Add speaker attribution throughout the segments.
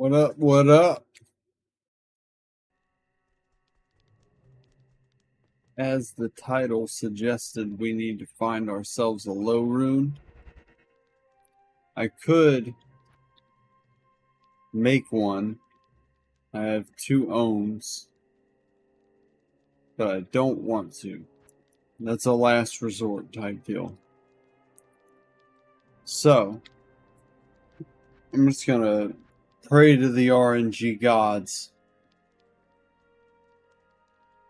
Speaker 1: What up? What up? As the title suggested, we need to find ourselves a low rune. I could make one. I have 2 ohms, but I don't want to. That's a last resort type deal. So, I'm just gonna pray to the RNG gods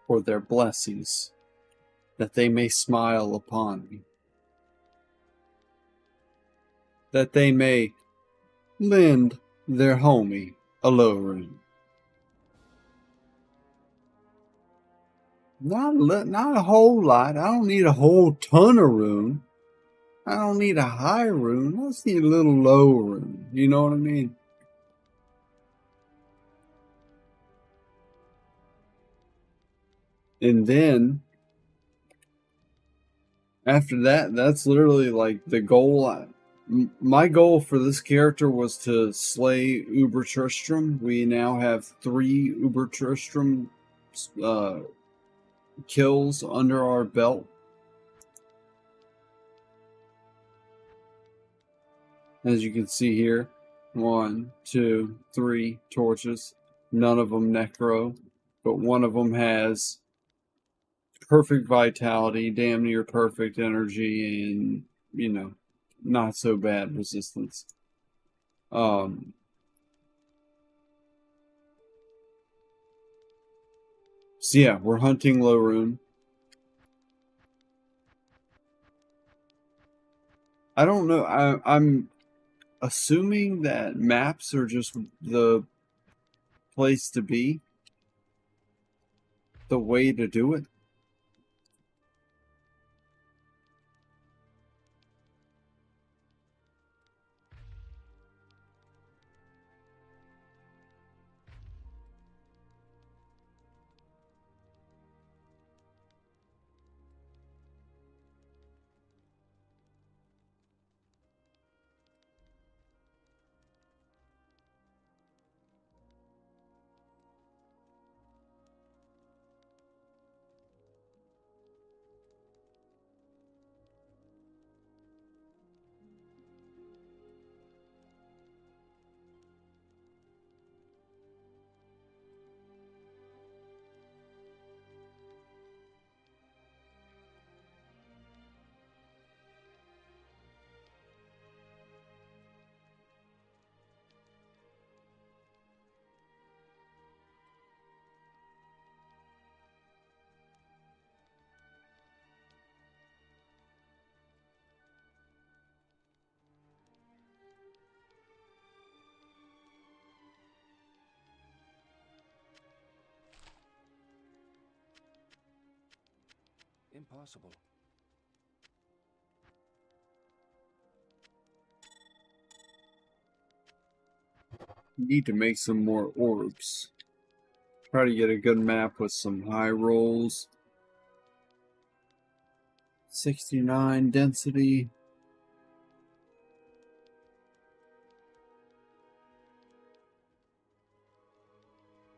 Speaker 1: for their blessings, that they may smile upon me, that they may lend their homie a low rune. Not a whole lot. I don't need a whole ton of rune. I don't need a high rune. I just need a little low rune. You know what I mean? And then after that, that's literally like the goal. My goal for this character was to slay Uber Tristram. We now have 3 Uber Tristram kills under our belt. As you can see here, 1, 2, 3 torches. None of them necro, but one of them has perfect vitality, damn near perfect energy, and, you know, not so bad resistance. So yeah, we're hunting low rune. I don't know. I'm assuming that maps are just the place to be, the way to do it.
Speaker 2: Impossible.
Speaker 1: Need to make some more orbs. Try to get a good map with some high rolls. 69 density.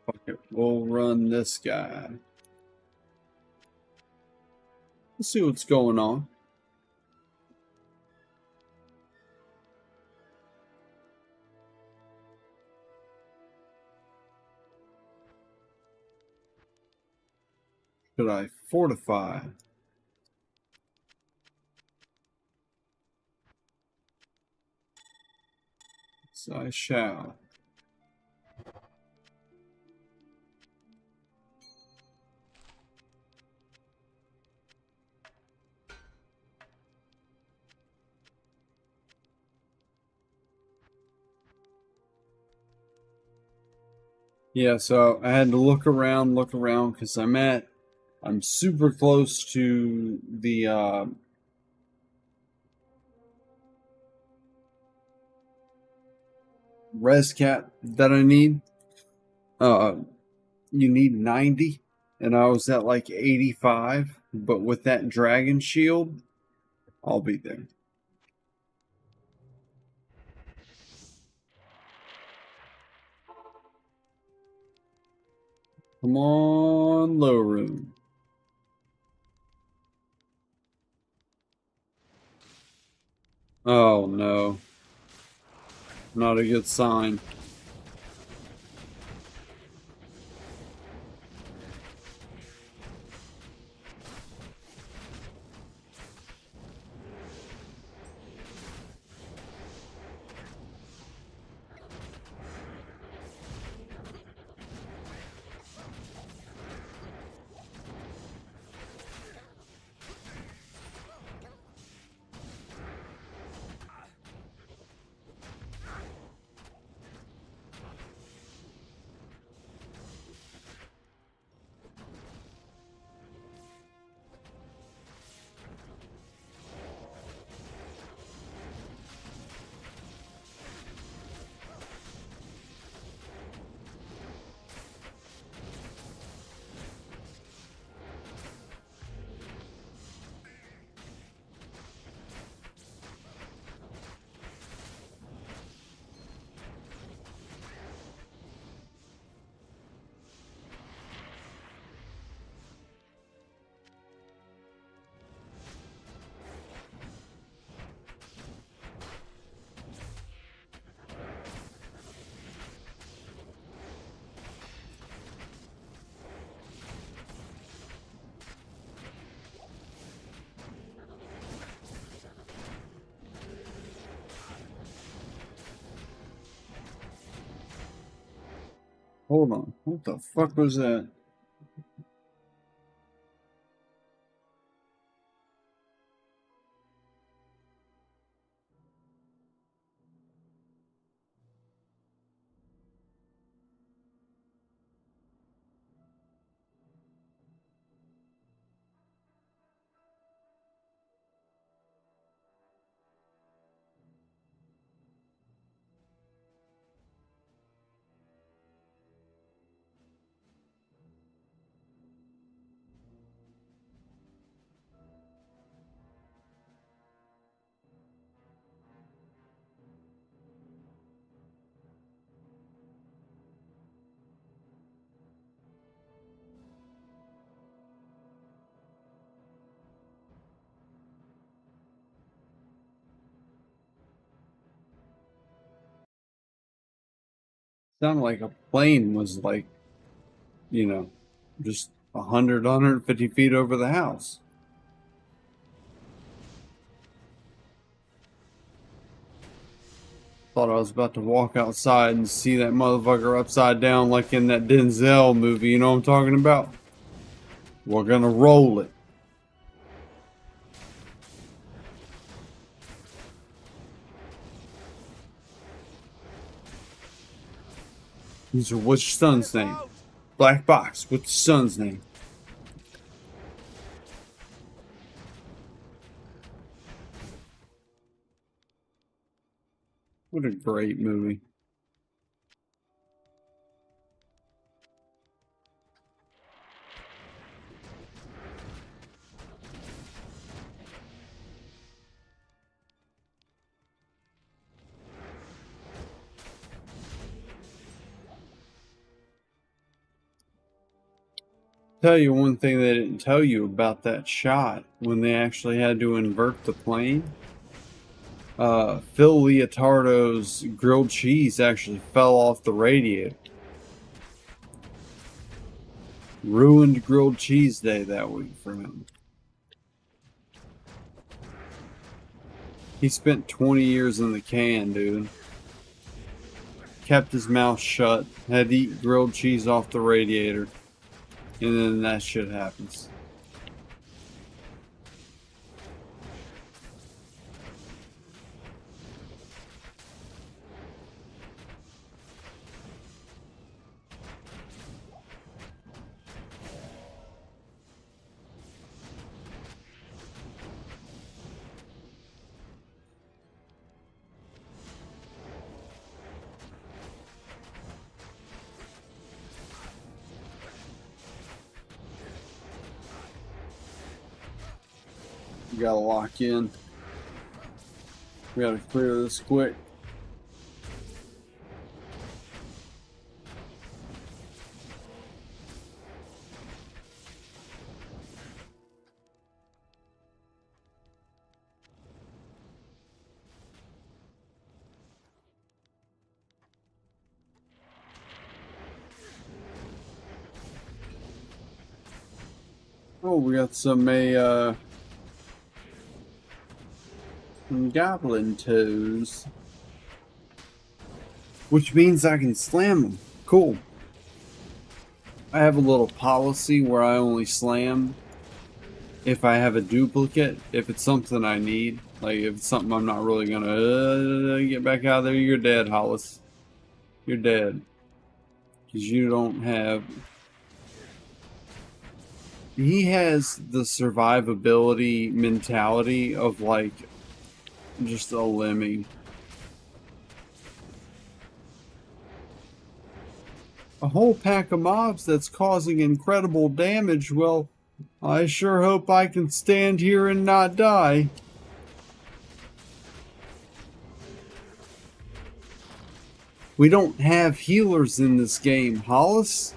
Speaker 1: Fuck it, we'll run this guy. Let's see what's going on. Should I fortify? So I shall. Yeah, so I had to look around, because I'm super close to the res cap that I need. You need 90, and I was at like 85, but with that dragon shield, I'll be there. Come on, low rune. Oh no. Not a good sign. Hold on. What the fuck was that? Sounded like a plane was like, you know, just 150 feet over the house. Thought I was about to walk outside and see that motherfucker upside down like in that Denzel movie, you know what I'm talking about? We're gonna roll it. What's your son's name? Black box. What's your son's name? What a great movie. Tell you one thing they didn't tell you about that shot when they actually had to invert the plane. Phil Leotardo's grilled cheese actually fell off the radiator. Ruined grilled cheese day that week for him. He spent 20 years in the can, dude. Kept his mouth shut, had to eat grilled cheese off the radiator, and then that shit happens. We gotta lock in. We gotta clear this quick. Oh, we got some goblin toes, which means I can slam them. Cool. I have a little policy where I only slam if I have a duplicate. If it's something I need, like if it's something I'm not really gonna get back out of there, you're dead, Hollis. You're dead. Because you don't have... He has the survivability mentality of like just a lemming. A whole pack of mobs that's causing incredible damage. Well, I sure hope I can stand here and not die. We don't have healers in this game, Hollis.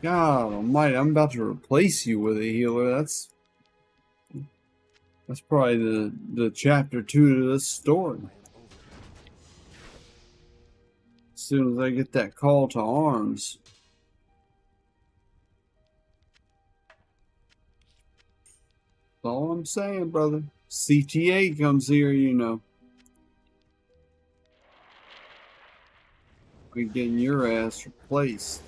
Speaker 1: God almighty, I'm about to replace you with a healer. That's probably the chapter 2 to this story. As soon as I get that call to arms. That's all I'm saying, brother. CTA comes here, you know. We're getting your ass replaced.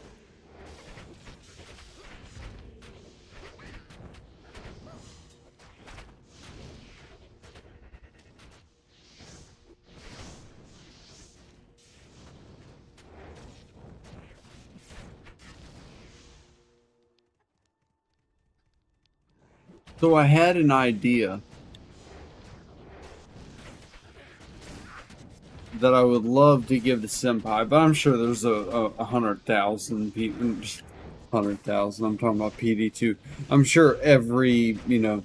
Speaker 1: So I had an idea that I would love to give to Senpai, but I'm sure there's a 100,000 people. 100,000. I'm talking about PD2. I'm sure every, you know,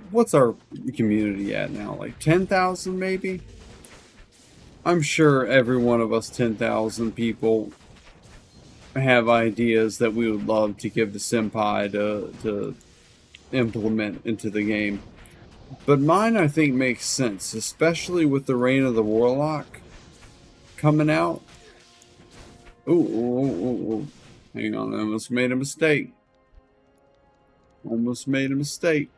Speaker 1: what's our community at now? Like 10,000 maybe? I'm sure every one of us 10,000 people have ideas that we would love to give to Senpai to implement into the game. But mine, I think, makes sense, especially with the Reign of the Warlock coming out. Ooh. Hang on, I almost made a mistake. Almost made a mistake.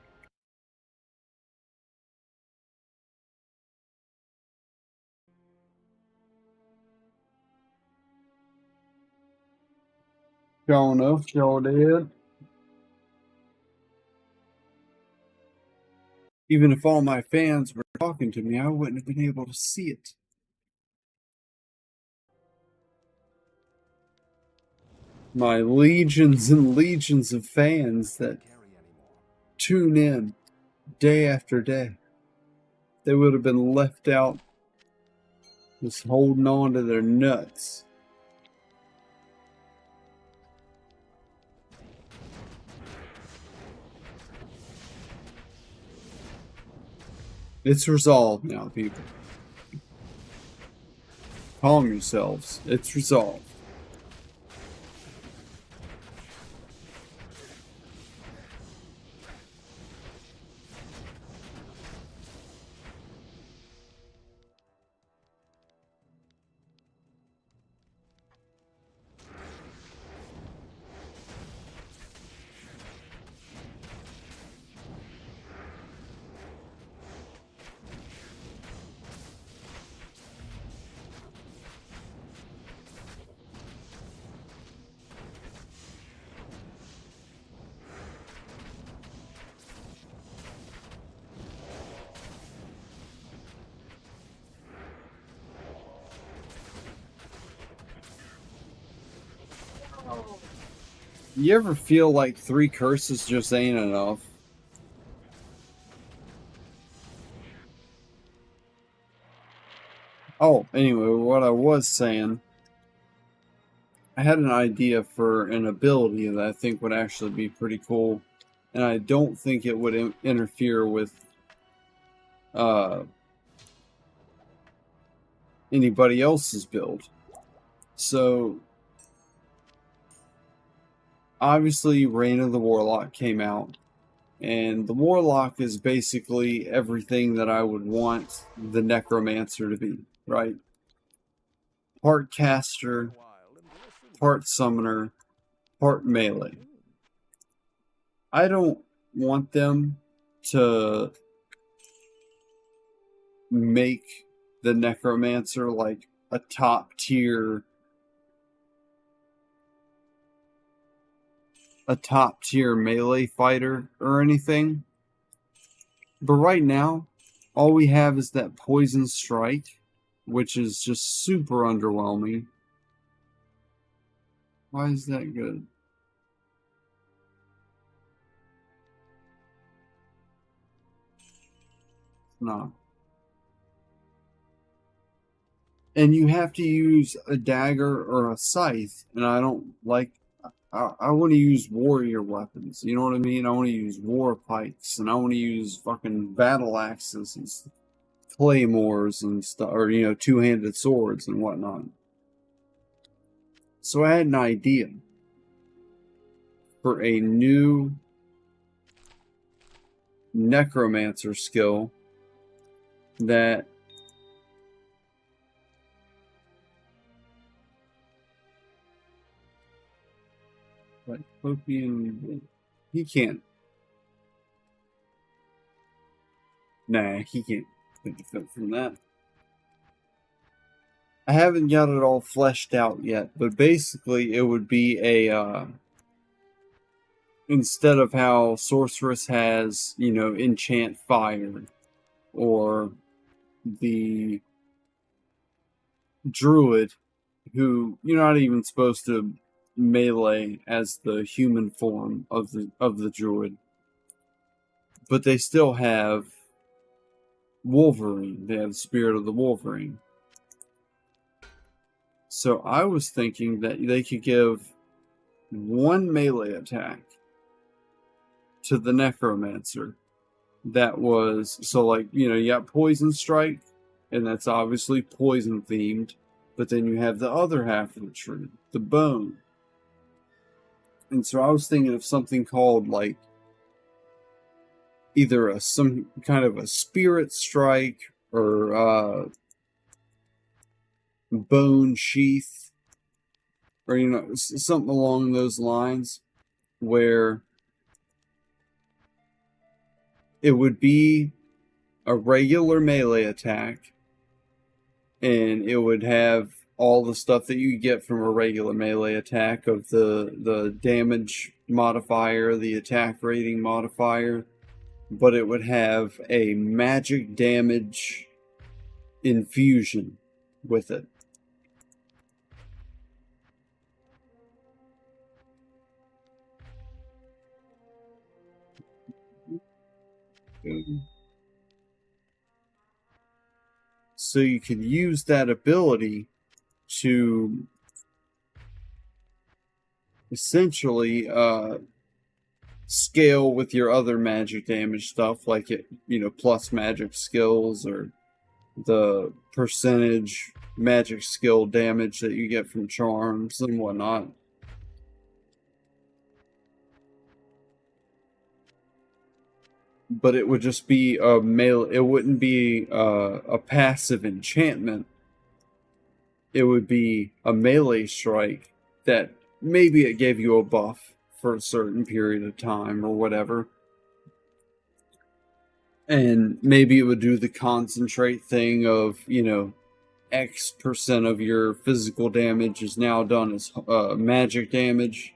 Speaker 1: Sure enough, sure did. Even if all my fans were talking to me, I wouldn't have been able to see it. My legions and legions of fans that tune in day after day. They would have been left out just holding on to their nuts. It's resolved now, people. Calm yourselves. It's resolved. You ever feel like 3 curses just ain't enough? Oh, anyway, what I was saying, I had an idea for an ability that I think would actually be pretty cool, and I don't think it would interfere with anybody else's build. So, obviously, Reign of the Warlock came out, and the Warlock is basically everything that I would want the Necromancer to be, right? Part caster, part summoner, part melee. I don't want them to make the necromancer like a top tier melee fighter or anything. But right now, all we have is that poison strike, which is just super underwhelming. Why is that good? No. And you have to use a dagger or a scythe, and I don't like. I want to use warrior weapons. You know what I mean? I want to use war pikes, and I want to use fucking battle axes and claymores and stuff, or two-handed swords and whatnot. So I had an idea for a new necromancer skill that like he can't. Nah, he can't benefit from that. I haven't got it all fleshed out yet, but basically it would be a instead of how sorceress has, enchant fire, or the druid who you're not even supposed to melee as the human form of the druid, but they still have Wolverine. They have the spirit of the Wolverine. So I was thinking that they could give one melee attack to the necromancer that was, so like, you got poison strike, and that's obviously poison themed, but then you have the other half of the tree, the bone. And so I was thinking of something called like either some kind of a spirit strike or bone sheath, or something along those lines, where it would be a regular melee attack, and it would have all the stuff that you get from a regular melee attack of the damage modifier, the attack rating modifier, but it would have a magic damage infusion with it. So you can use that ability to essentially scale with your other magic damage stuff, like plus magic skills, or the percentage magic skill damage that you get from charms and whatnot. But it would just be a melee. It wouldn't be a passive enchantment. It would be a melee strike that maybe it gave you a buff for a certain period of time or whatever. And maybe it would do the concentrate thing of, X percent of your physical damage is now done as magic damage.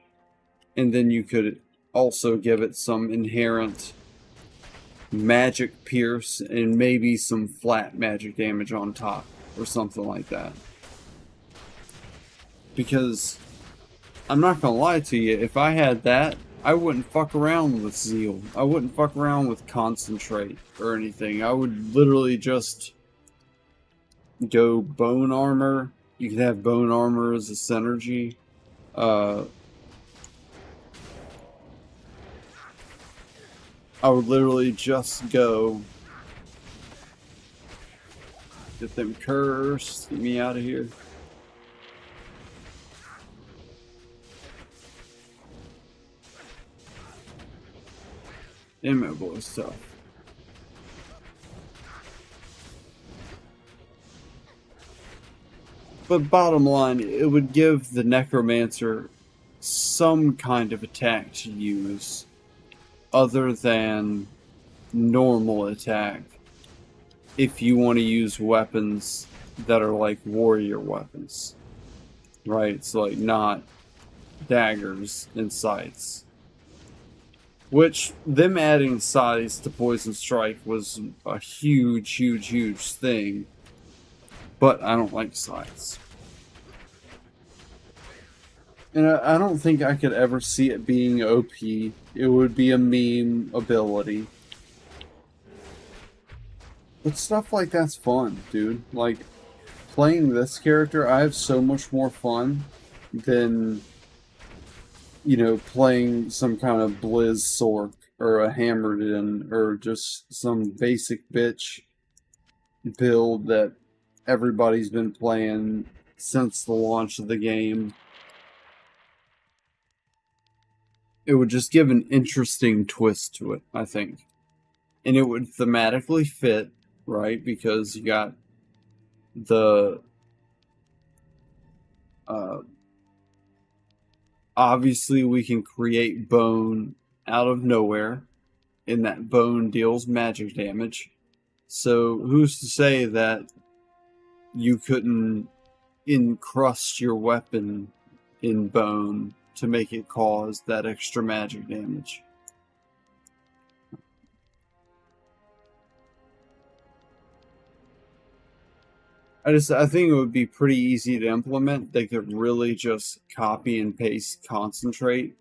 Speaker 1: And then you could also give it some inherent magic pierce and maybe some flat magic damage on top or something like that. Because I'm not gonna lie to you, if I had that, I wouldn't fuck around with zeal. I wouldn't fuck around with concentrate or anything. I would literally just go bone armor. You could have bone armor as a synergy. I would literally just go get them cursed, get me out of here. Damn, that boy's tough. But bottom line, it would give the necromancer some kind of attack to use other than normal attack if you want to use weapons that are like warrior weapons, right? So like not daggers and scythes. Which, them adding scythes to Poison Strike was a huge thing. But I don't like scythes. And I don't think I could ever see it being OP. It would be a meme ability. But stuff like that's fun, dude. Like, playing this character, I have so much more fun than, you know, playing some kind of Blizz Sork or a Hammerden or just some basic bitch build that everybody's been playing since the launch of the game. It would just give an interesting twist to it, I think. And it would thematically fit, right? Because you got the obviously we can create bone out of nowhere, and that bone deals magic damage. So who's to say that you couldn't encrust your weapon in bone to make it cause that extra magic damage? I think it would be pretty easy to implement. They could really just copy and paste concentrate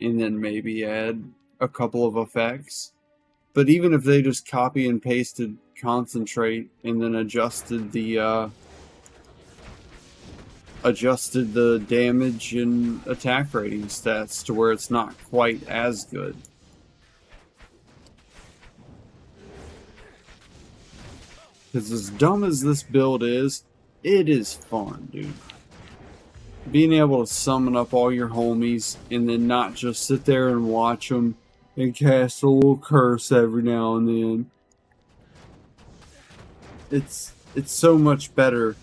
Speaker 1: and then maybe add a couple of effects. But even if they just copy and pasted concentrate and then adjusted the damage and attack rating stats to where it's not quite as good. Because as dumb as this build is, it is fun, dude. Being able to summon up all your homies and then not just sit there and watch them and cast a little curse every now and then. It's so much better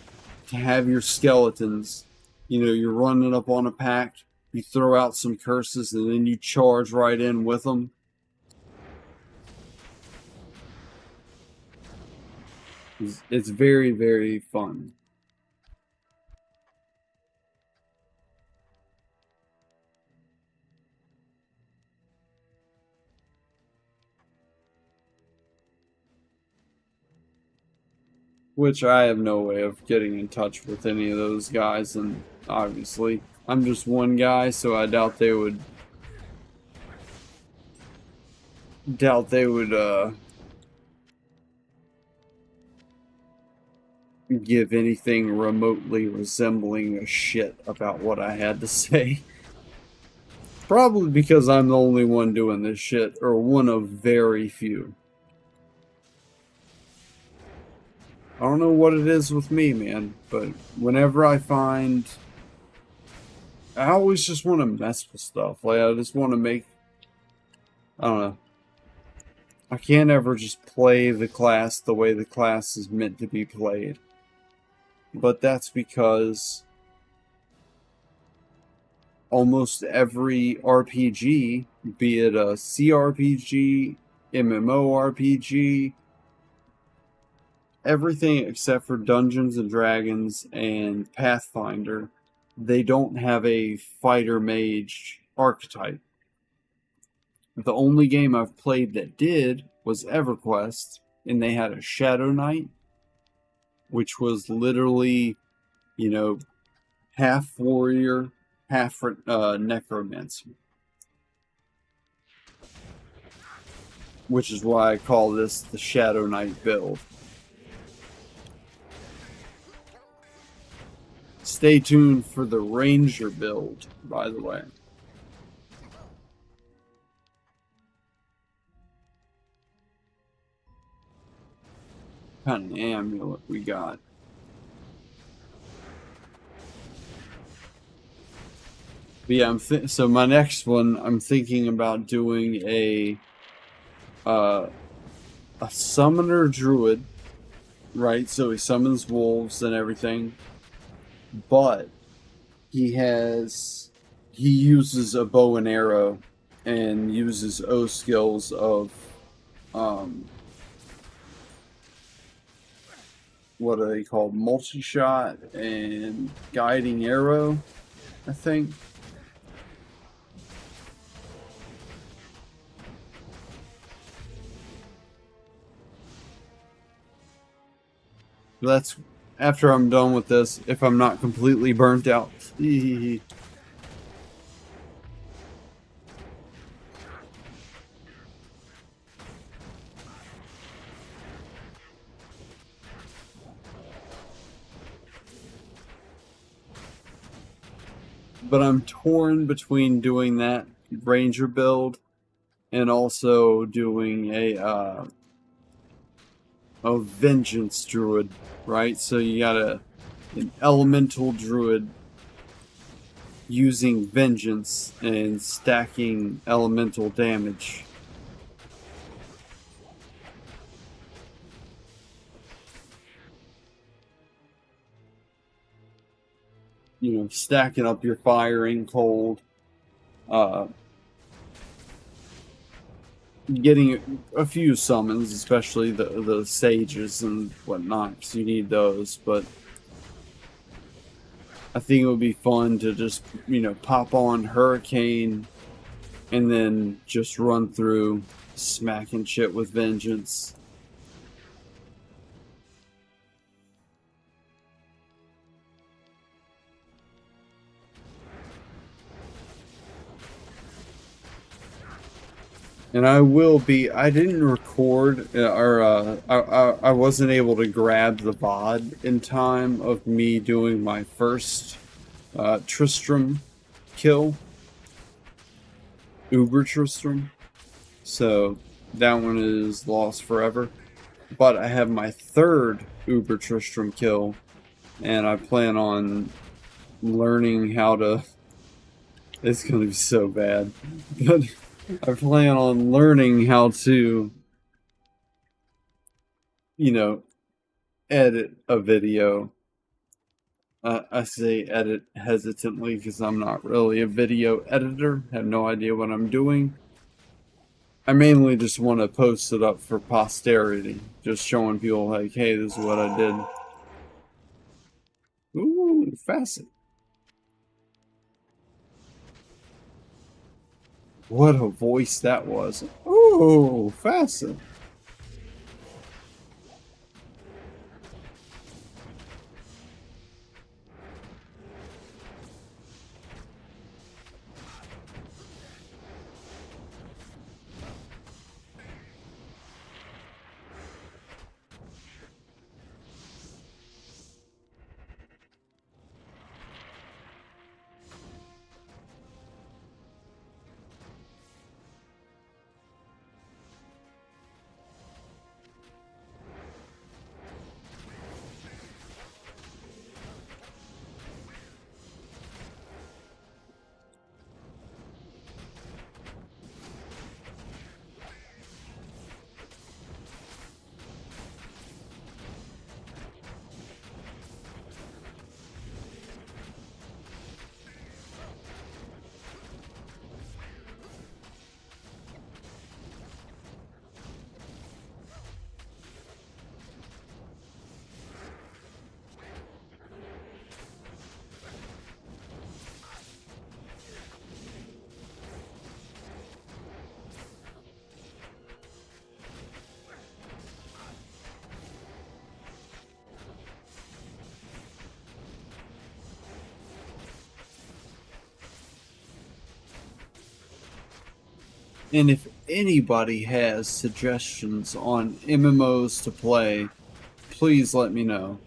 Speaker 1: to have your skeletons. You know, you're running up on a pack, you throw out some curses, and then you charge right in with them. It's very, very fun. Which I have no way of getting in touch with any of those guys, and obviously I'm just one guy, so I doubt they would give anything remotely resembling a shit about what I had to say. Probably because I'm the only one doing this shit, or one of very few. I don't know what it is with me, man, but whenever I find... I always just want to mess with stuff. Like, I just want to make... I don't know. I can't ever just play the class the way the class is meant to be played. But that's because almost every RPG, be it a CRPG, MMORPG, everything except for Dungeons and Dragons and Pathfinder, they don't have a fighter mage archetype. The only game I've played that did was EverQuest, and they had a Shadow Knight, which was literally, you know, half warrior, half necromancer. Which is why I call this the Shadow Knight build. Stay tuned for the Ranger build, by the way. What kind of amulet we got? But yeah, so my next one, I'm thinking about doing a summoner druid, right? So he summons wolves and everything, but he he uses a bow and arrow and uses O skills of what are they called? Multi-shot and guiding arrow, I think. That's after I'm done with this, if I'm not completely burnt out. But I'm torn between doing that ranger build and also doing a vengeance druid, right? So you got an elemental druid using vengeance and stacking elemental damage. You know, stacking up your firing cold, getting a few summons, especially the sages and whatnot, because you need those. But I think it would be fun to just, you know, pop on Hurricane and then just run through smacking shit with vengeance. And I will be. I didn't record, or I wasn't able to grab the VOD in time of me doing my first Tristram kill, Uber Tristram. So that one is lost forever. But I have my third Uber Tristram kill, and I plan on learning how to. It's gonna be so bad, but. I plan on learning how to, you know, edit a video. I say edit hesitantly because I'm not really a video editor. Have no idea what I'm doing. I mainly just want to post it up for posterity. Just showing people like, hey, this is what I did. Ooh, facet. What a voice that was. Ooh, facet. And if anybody has suggestions on MMOs to play, please let me know.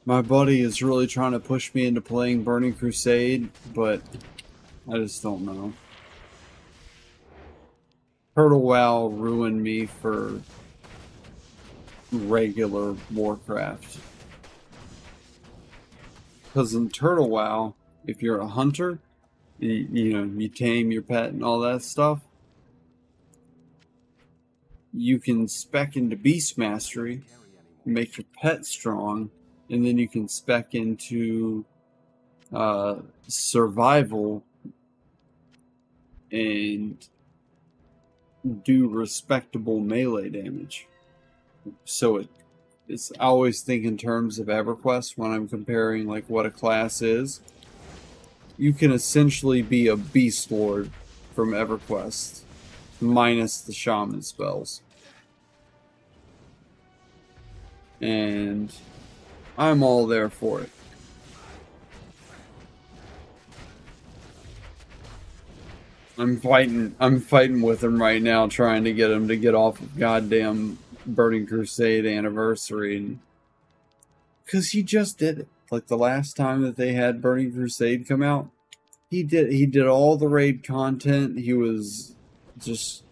Speaker 1: My buddy is really trying to push me into playing Burning Crusade, but I just don't know. Turtle WoW ruined me for regular Warcraft. Because in Turtle WoW, if you're a hunter, you know, you tame your pet and all that stuff, you can spec into Beast Mastery, make your pet strong, and then you can spec into survival and do respectable melee damage. So it's I always think in terms of EverQuest when I'm comparing like what a class is. You can essentially be a Beast Lord from EverQuest, minus the Shaman spells. And I'm all there for it. I'm fighting with him right now, trying to get him to get off of goddamn Burning Crusade anniversary. Because he just did it. Like the last time that they had Burning Crusade come out, he did all the raid content. He was just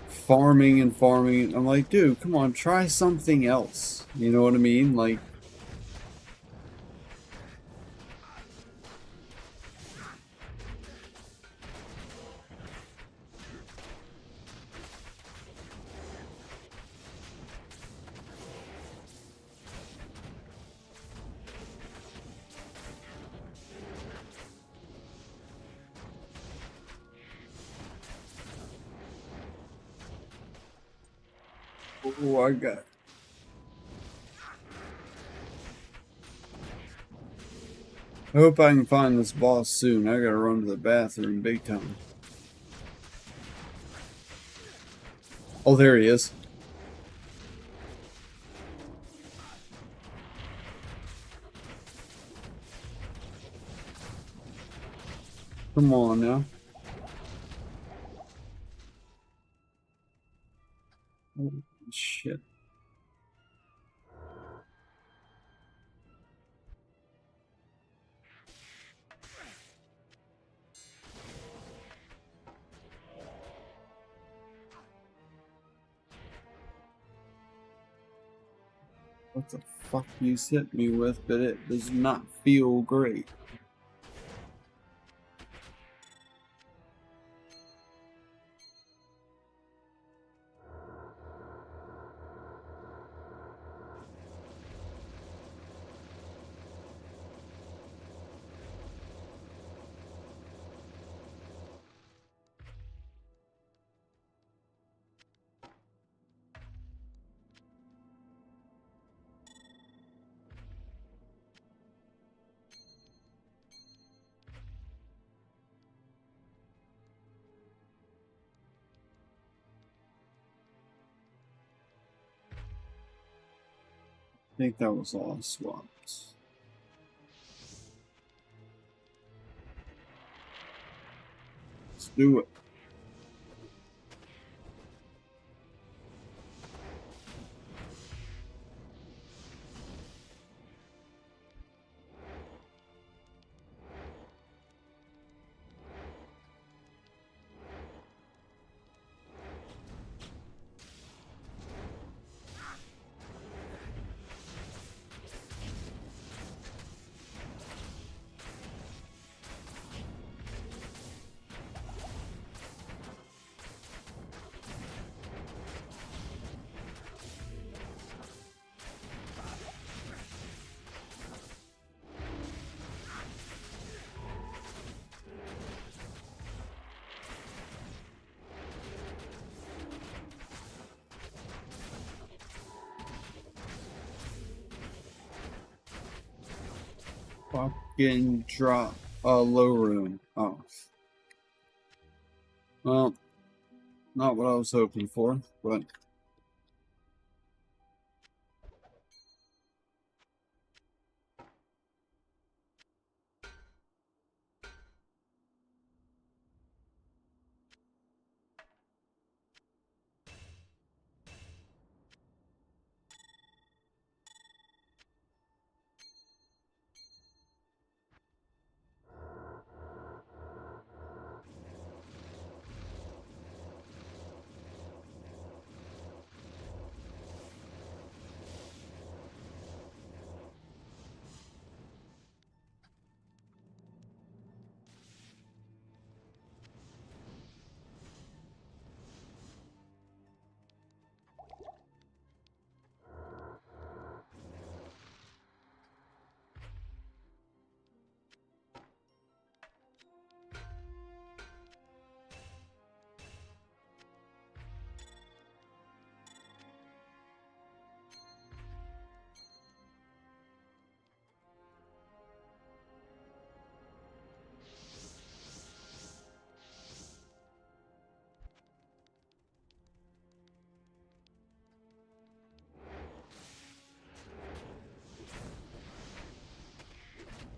Speaker 1: farming and farming. I'm like, dude, come on, try something else. You know what I mean? Like, oh, I got. I hope I can find this boss soon. I gotta run to the bathroom big time. Oh, there he is. Come on now. Holy shit. What the fuck you hit me with, but it does not feel great. I think that was all swaps. Let's do it. Fucking drop a low rune. Oh. Well, not what I was hoping for, but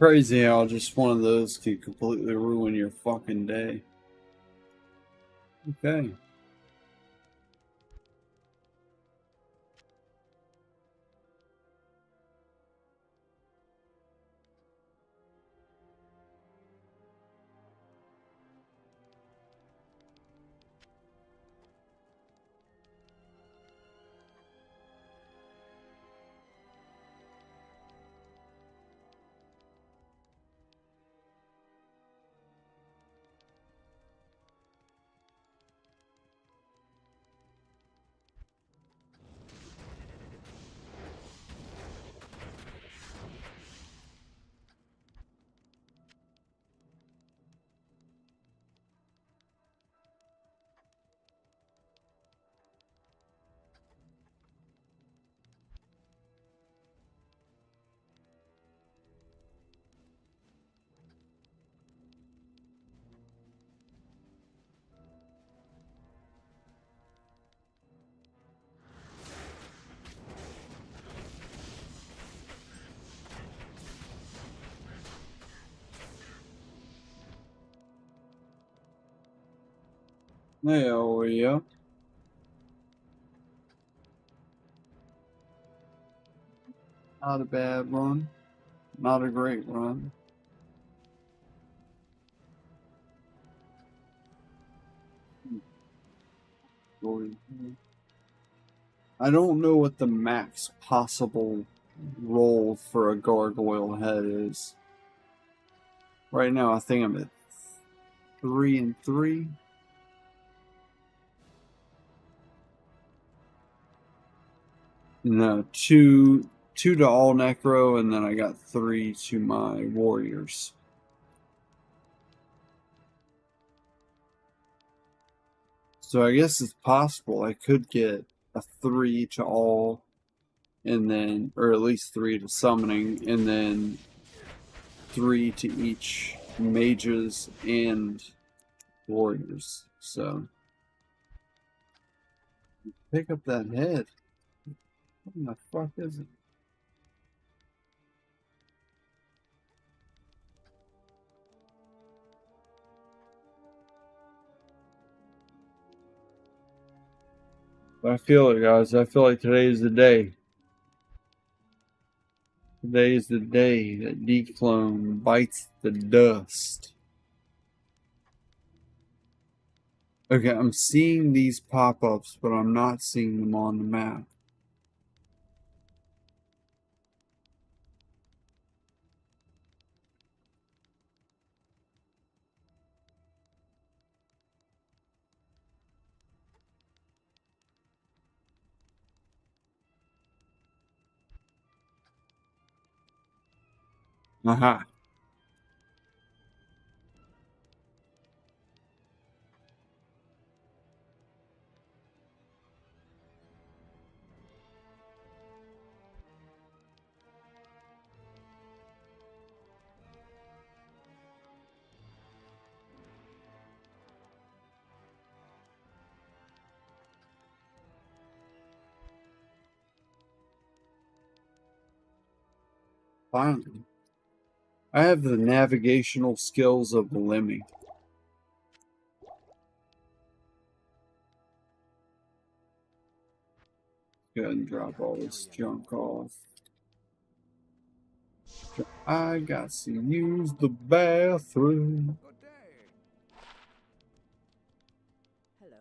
Speaker 1: Crazy how just one of those can completely ruin your fucking day. Okay. There we go. Not a bad run. Not a great run. I don't know what the max possible roll for a gargoyle head is. Right now I think I'm at 3 and 3. No, two to all necro, and then I got 3 to my warriors. So I guess it's possible I could get a 3 to all, and then, or at least 3 to summoning, and then 3 to each mages and warriors. So pick up that head. What in the fuck is it? I feel it, guys. I feel like today is the day. Today is the day that DClone bites the dust. Okay, I'm seeing these pop-ups, but I'm not seeing them on the map. Aha. Finally. I have the navigational skills of Lemmy. Go ahead and drop all this junk off. I got to use the bathroom.
Speaker 2: Hello.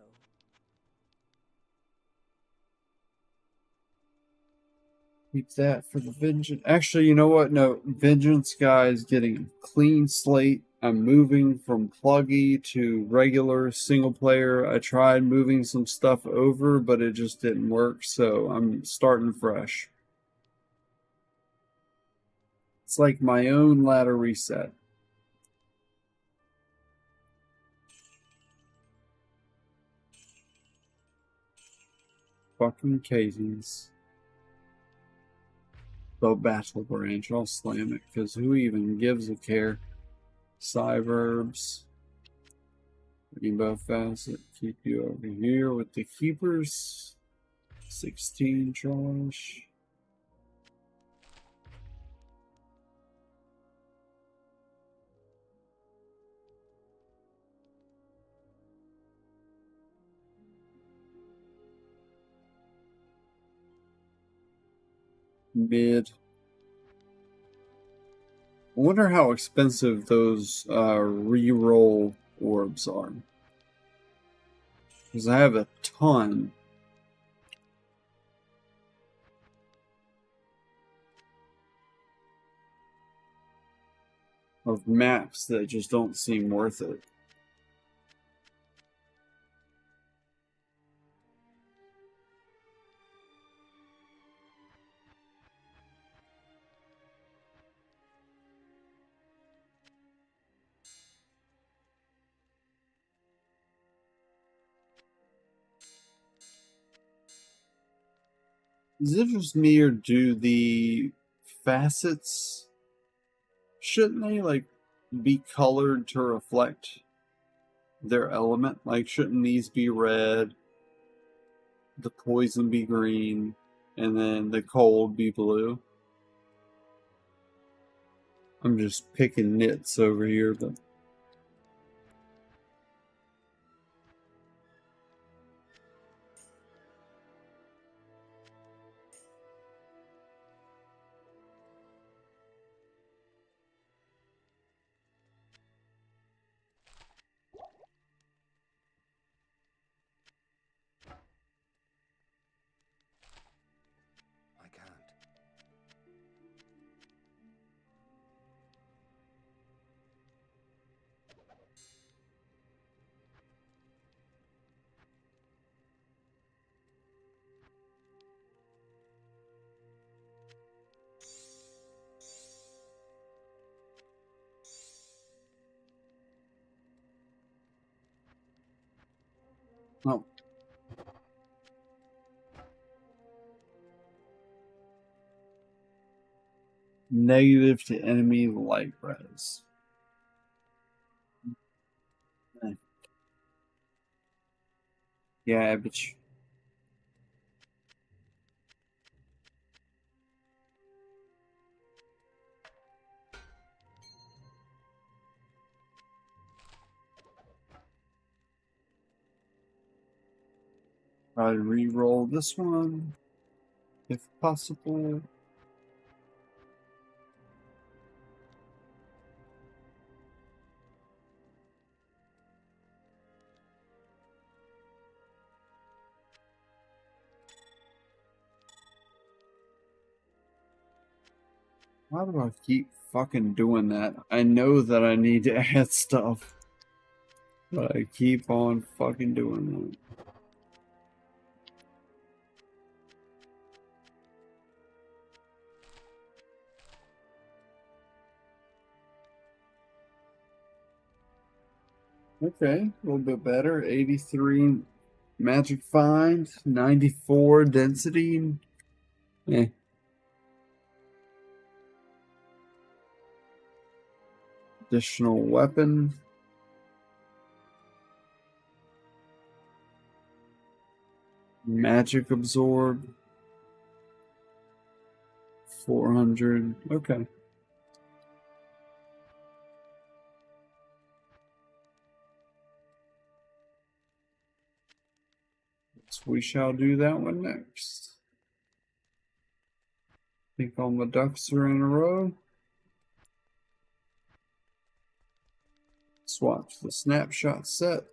Speaker 1: Keep that for the vengeance. Actually, you know what? No, vengeance guy is getting a clean slate. I'm moving from pluggy to regular single player. I tried moving some stuff over, but it just didn't work, so I'm starting fresh. It's like my own ladder reset. Fucking Casey's. The battle branch, I'll slam it, because who even gives a care? Cyverbs. Rainbow Facet, keep you over here with the keepers. 16 charge. Mid. I wonder how expensive those re-roll orbs are. Because I have a ton. Of maps that just don't seem worth it. Is it just me, or do the facets, shouldn't they like be colored to reflect their element? Like, shouldn't these be red, the poison be green, and then the cold be blue? I'm just picking nits over here, but
Speaker 3: I can't.
Speaker 1: oh. Negative to enemy light res. Yeah, bitch. I'd re-roll this one, if possible. Why do I keep fucking doing that? I know that I need to add stuff, but I keep on fucking doing that. Okay, a little bit better. 83 magic find, 94 density. Eh. Additional weapon. Magic absorb. 400. Okay. So we shall do that one next. I think all my ducks are in a row. Swatch the snapshot set.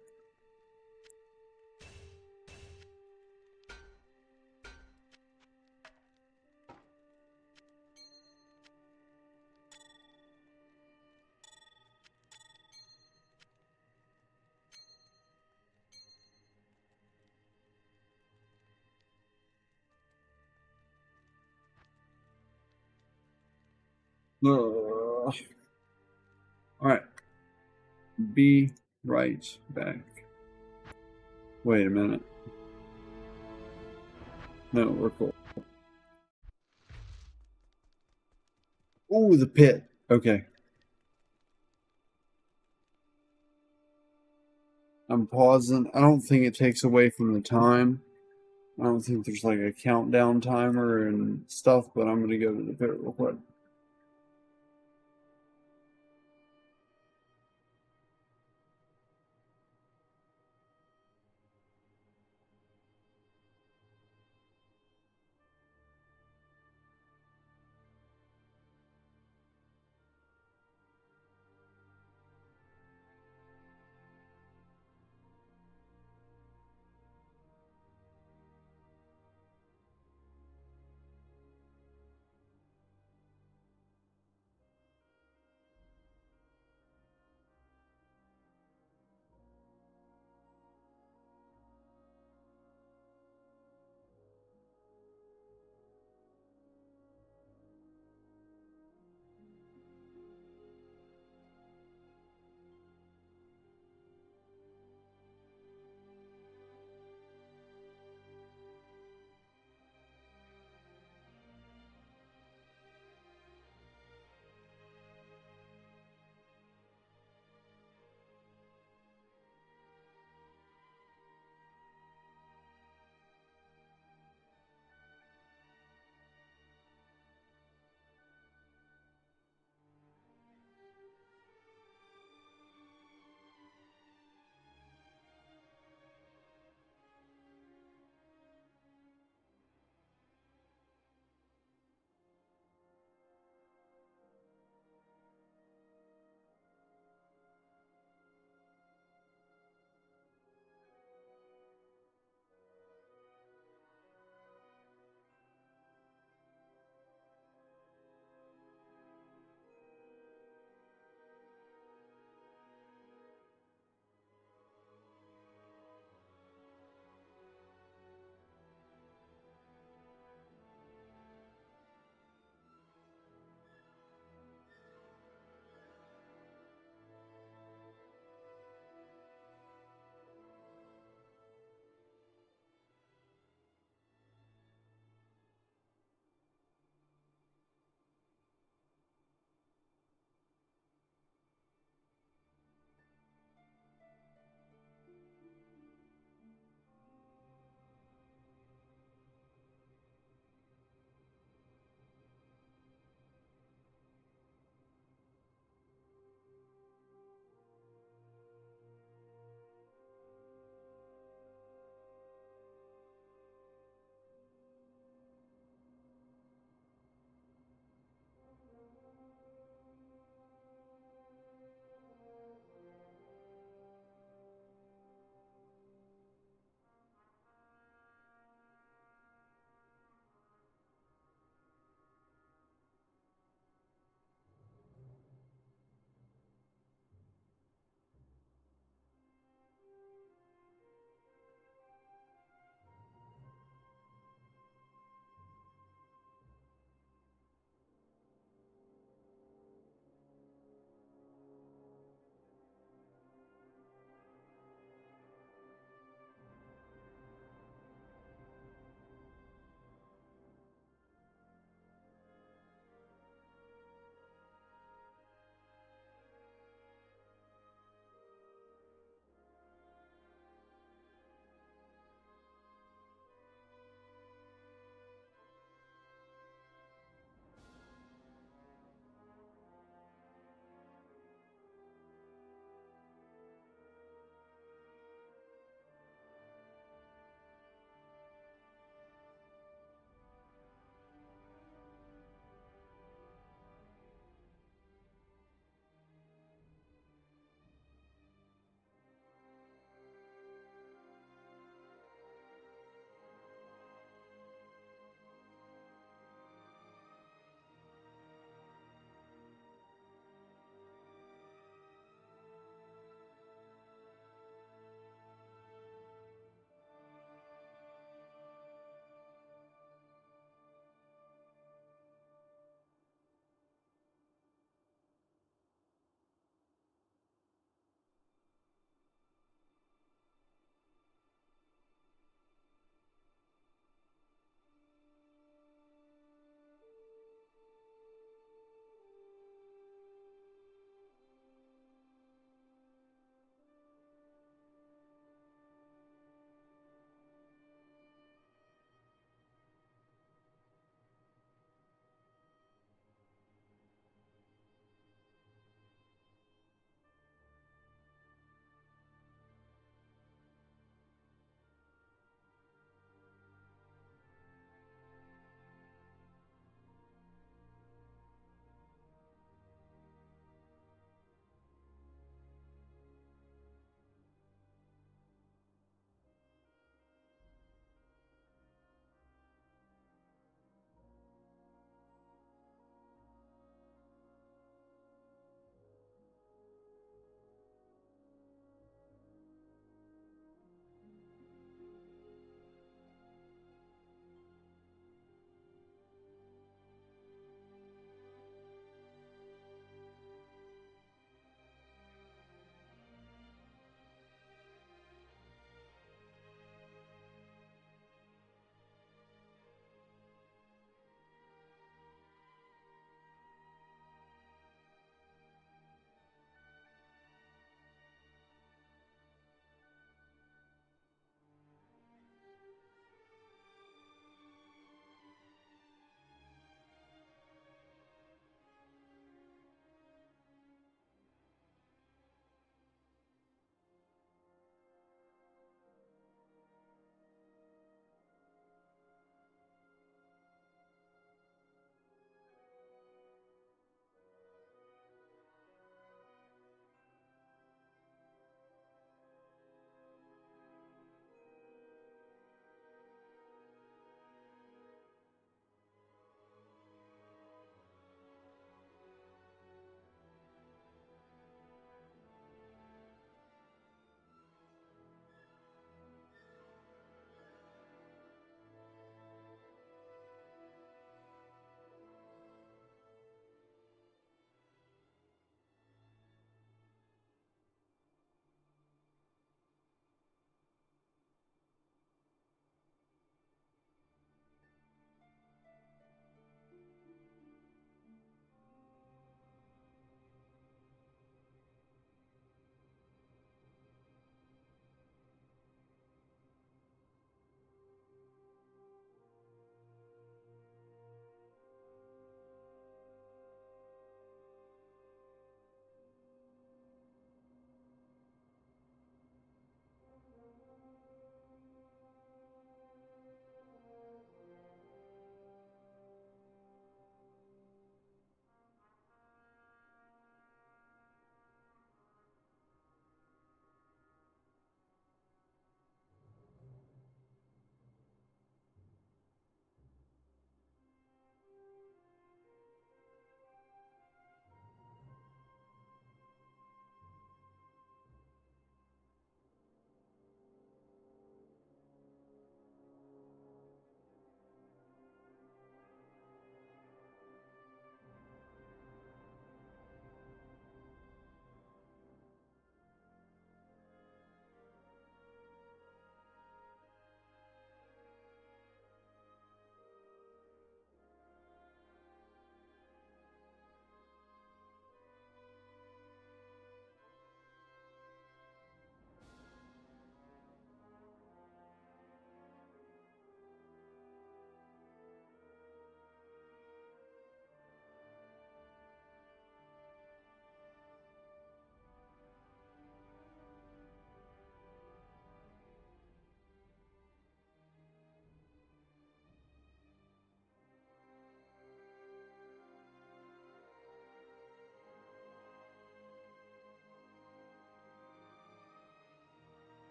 Speaker 1: All right. Be right back. Wait a minute. No, we're cool. Ooh, the pit. Okay. I'm pausing. I don't think it takes away from the time. I don't think there's like a countdown timer and stuff, but I'm going to go to the pit real quick.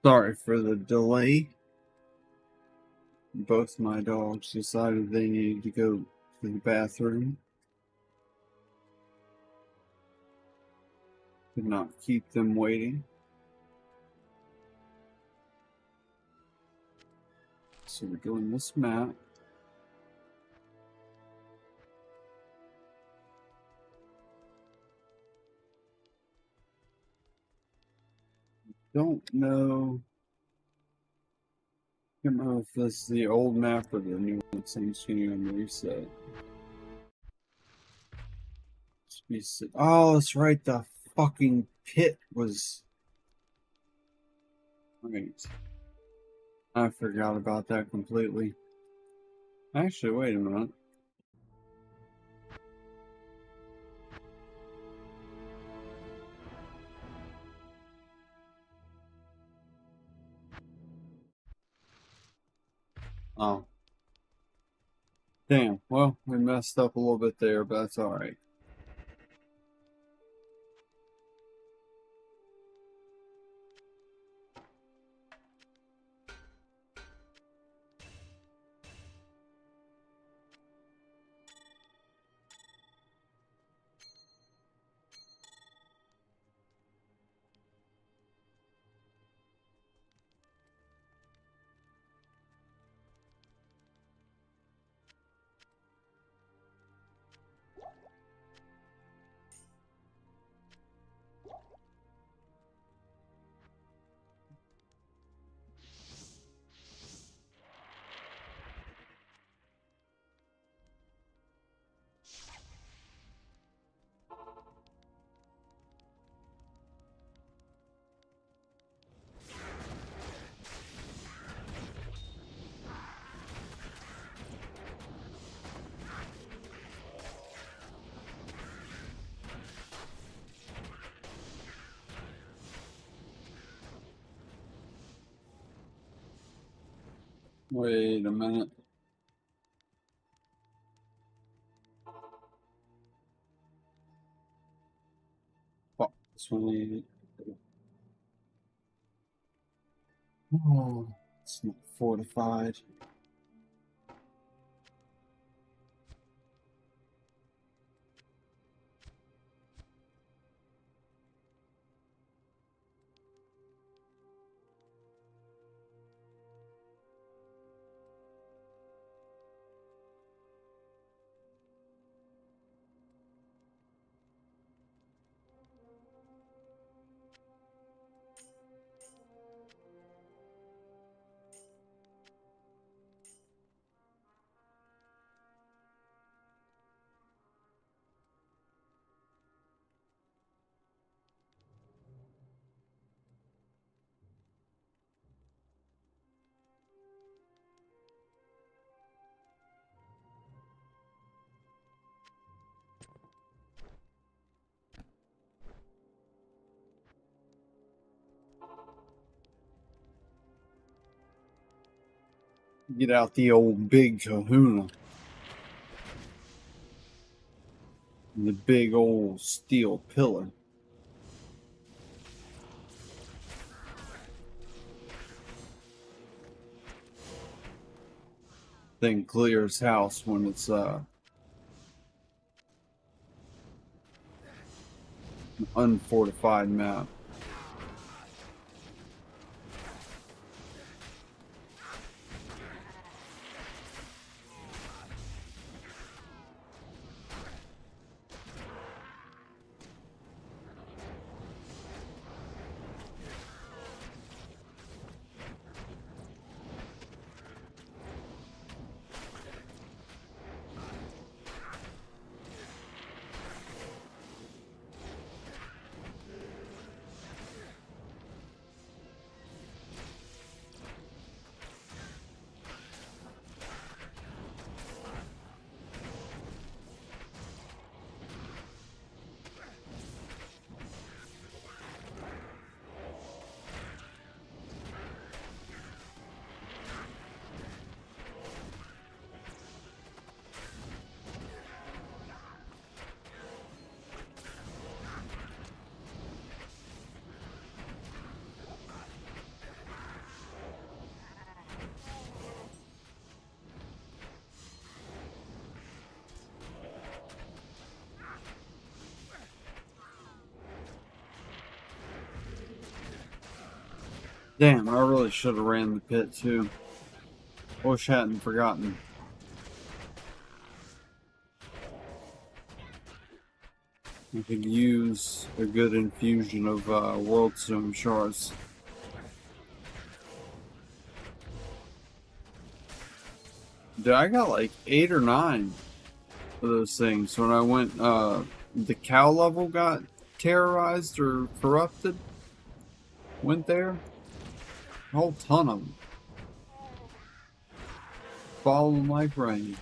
Speaker 1: Sorry for the delay. Both my dogs decided they needed to go to the bathroom. Could not keep them waiting. So we're doing this map. Don't know. Can't remember if this is the old map or the new one, so I'm just going to reset. Oh, that's right, the fucking pit was. Right. I forgot about that completely. Actually, wait a minute. Oh. Damn, well, we messed up a little bit there, but that's alright. Wait a minute. Fuck, this one needed. Oh, it's not fortified. Get out the old big kahuna. And the big old steel pillar. Thing clears house when it's an unfortified map. Damn, I really should have ran the pit too. Wish I hadn't forgotten. I could use a good infusion of World Stone shards. Dude, I got like 8 or 9 of those things. When I went, the cow level got terrorized or corrupted. Went there. A whole ton of them. Falling like rain.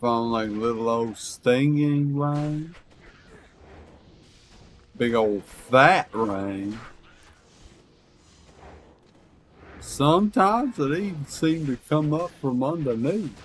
Speaker 1: Falling like little old stinging rain. Big old fat rain. Sometimes it even seemed to come up from underneath.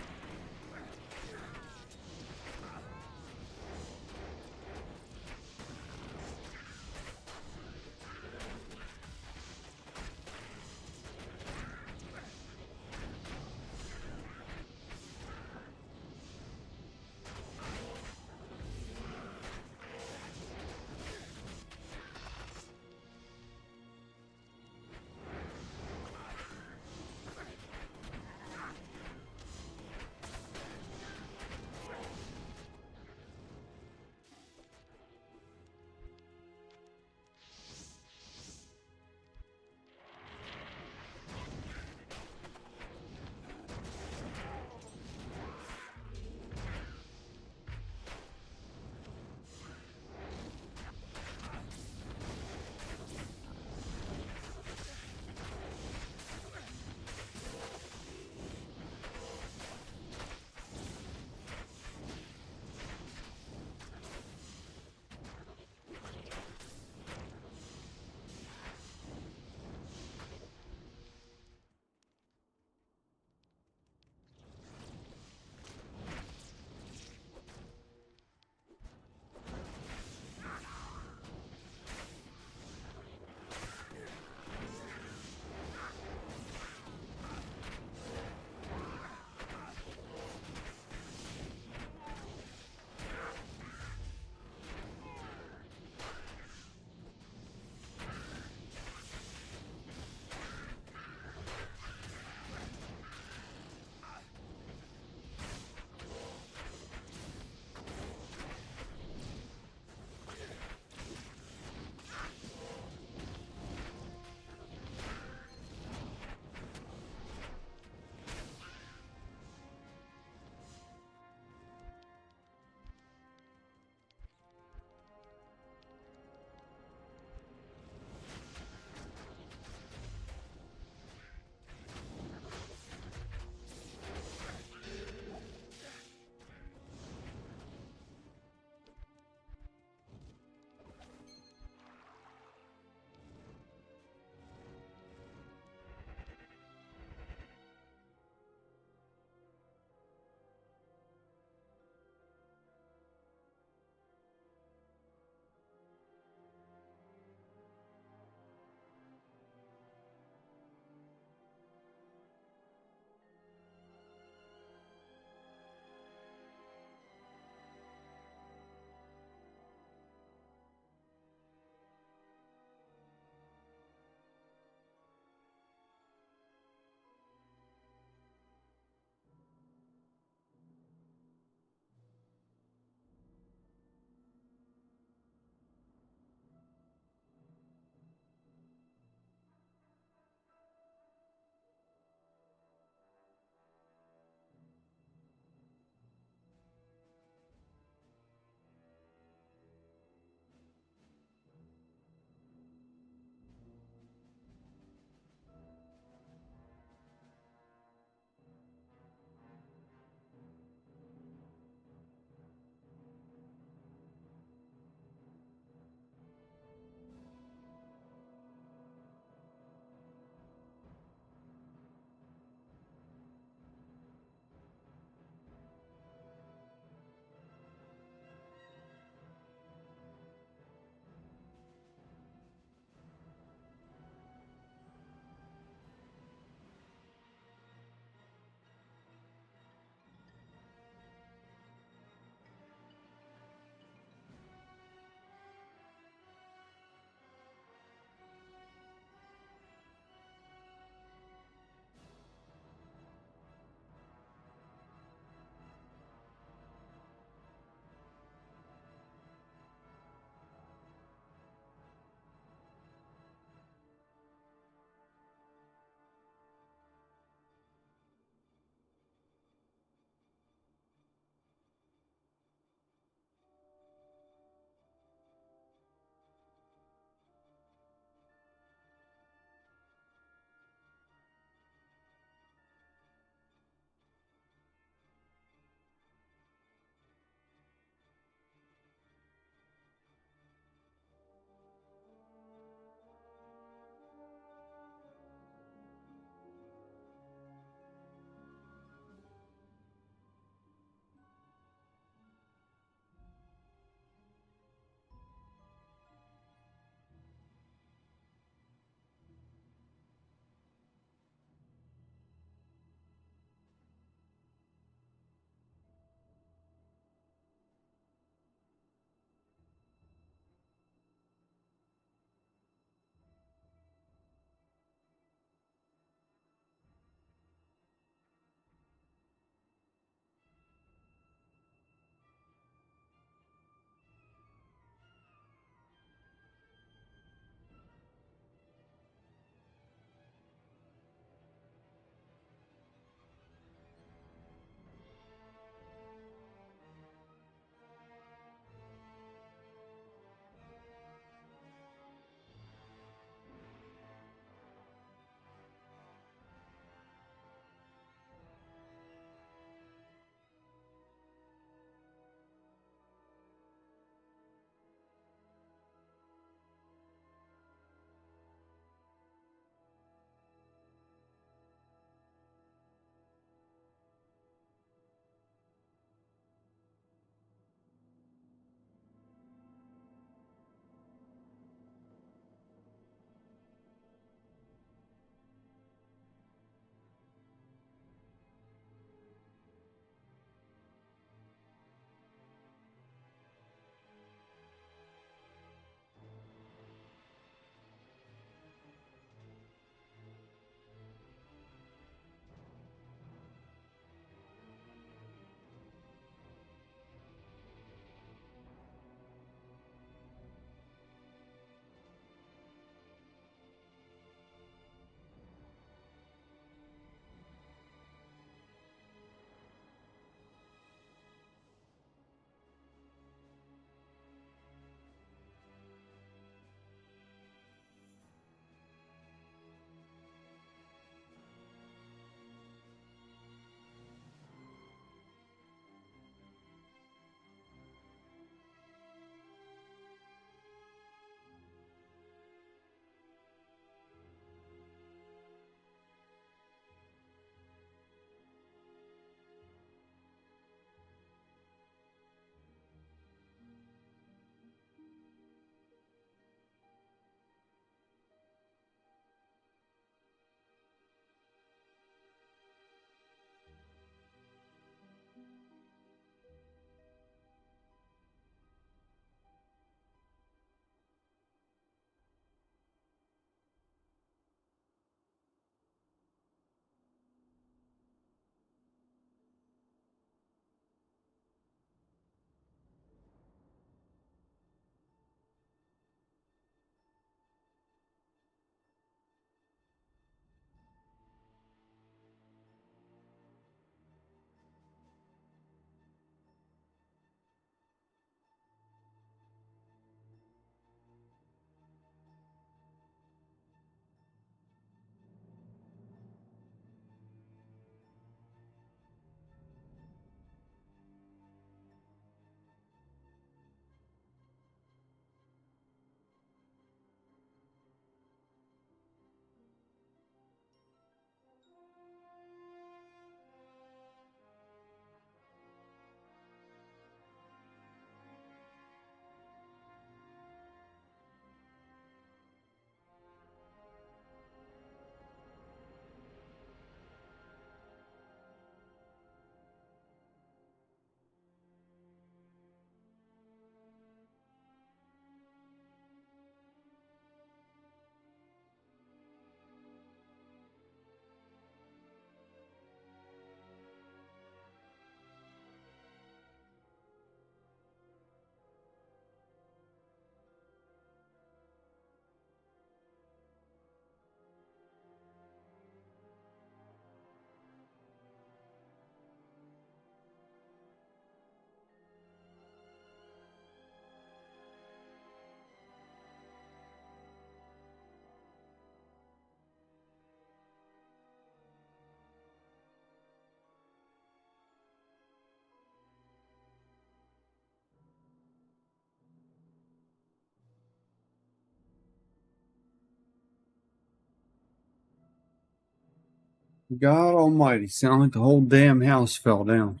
Speaker 1: God almighty, sound like the whole damn house fell down.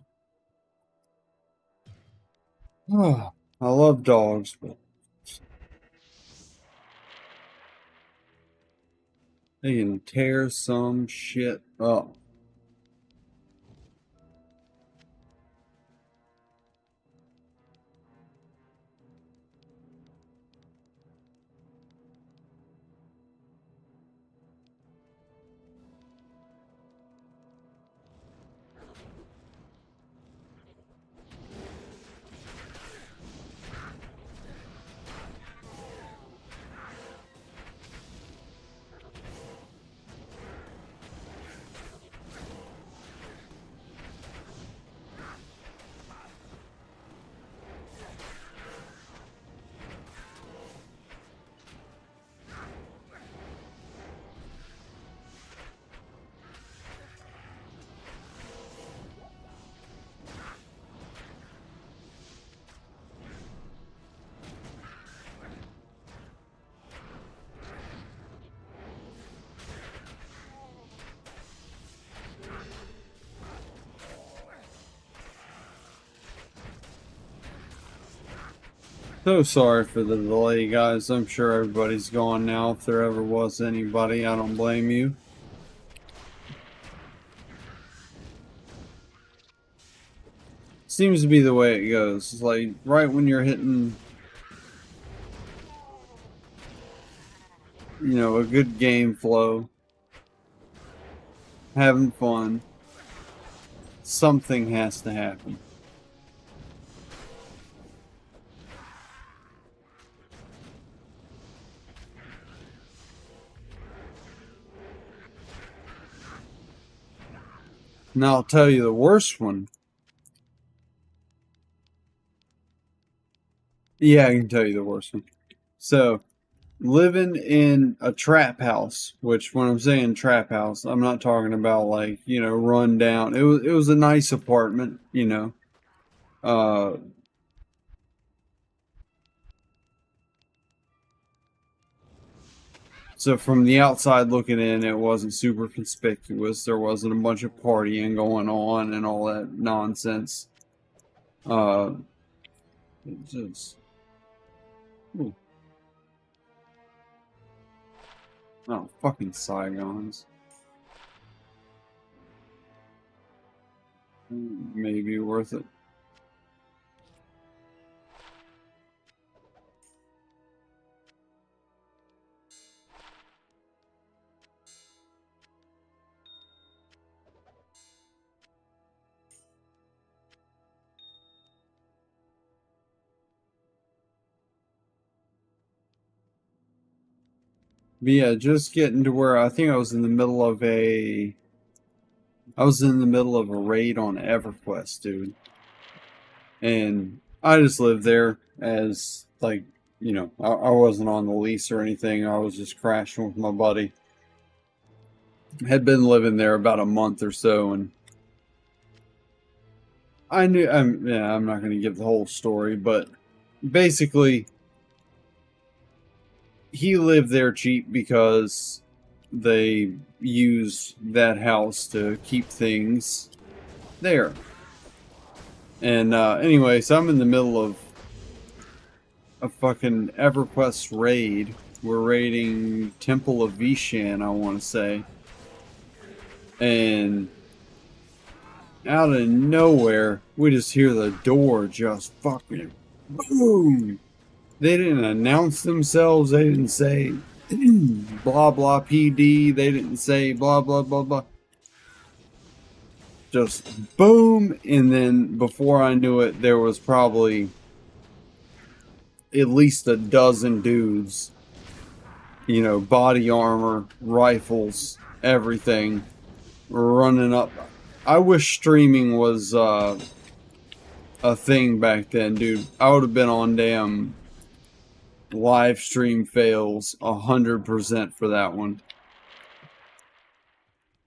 Speaker 1: Oh, I love dogs, but they can tear some shit up. So sorry for the delay, guys. I'm sure everybody's gone now. If there ever was anybody, I don't blame you. Seems to be the way it goes. It's like right when you're hitting, you know, a good game flow, having fun, something has to happen. Now I'll tell you the worst one. Yeah, I can tell you the worst one. So, living in a trap house, which when I'm saying trap house, I'm not talking about like, you know, run down. It was a nice apartment, you know. Uh so from the outside looking in, it wasn't super conspicuous. There wasn't a bunch of partying going on and all that nonsense. It's just, ooh. Oh, fucking Saigons. Maybe worth it. But yeah, just getting to where I think I was in the middle of a raid on EverQuest, dude. And I just lived there as like, you know, I wasn't on the lease or anything. I was just crashing with my buddy. Had been living there about a month or so, and I knew I'm not going to give the whole story, but basically he lived there cheap because they use that house to keep things there. And anyway, so I'm in the middle of a fucking EverQuest raid. We're raiding Temple of Vishan, I want to say. And out of nowhere, we just hear the door just fucking boom. They didn't announce themselves. They didn't say blah blah PD. They didn't say blah blah blah blah. Just boom, and then before I knew it, there was probably at least a dozen dudes. You know, body armor, rifles, everything, running up. I wish streaming was a thing back then, dude. I would have been on damn live stream fails 100% for that one.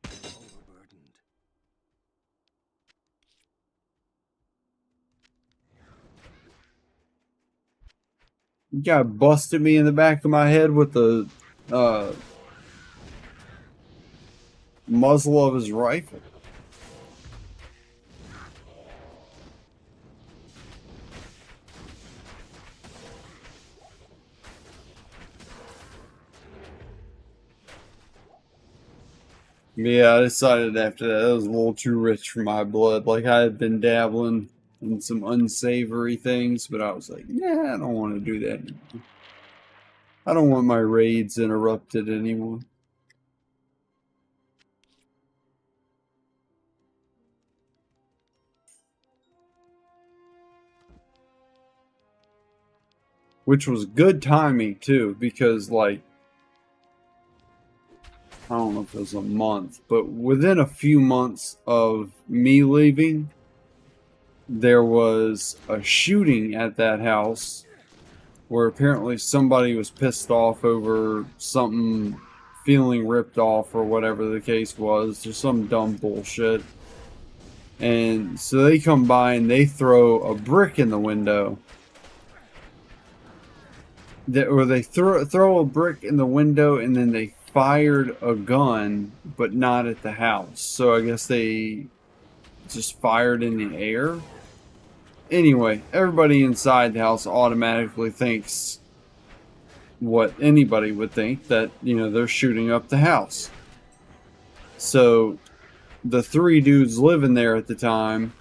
Speaker 3: Overburdened.
Speaker 1: Guy busted me in the back of my head with the muzzle of his rifle. Yeah, I decided after that it was a little too rich for my blood. Like, I had been dabbling in some unsavory things, but I was like, nah, I don't want to do that anymore. I don't want my raids interrupted anymore. Which was good timing, too, because, like, I don't know if it was a month, but within a few months of me leaving, there was a shooting at that house where apparently somebody was pissed off over something, feeling ripped off or whatever the case was, just some dumb bullshit. And so they come by and they throw a brick in the window. Or they throw a brick in the window and then they fired a gun, but not at the house. So I guess they just fired in the air. Anyway, everybody inside the house automatically thinks what anybody would think, that, you know, they're shooting up the house. So the three dudes living there at the time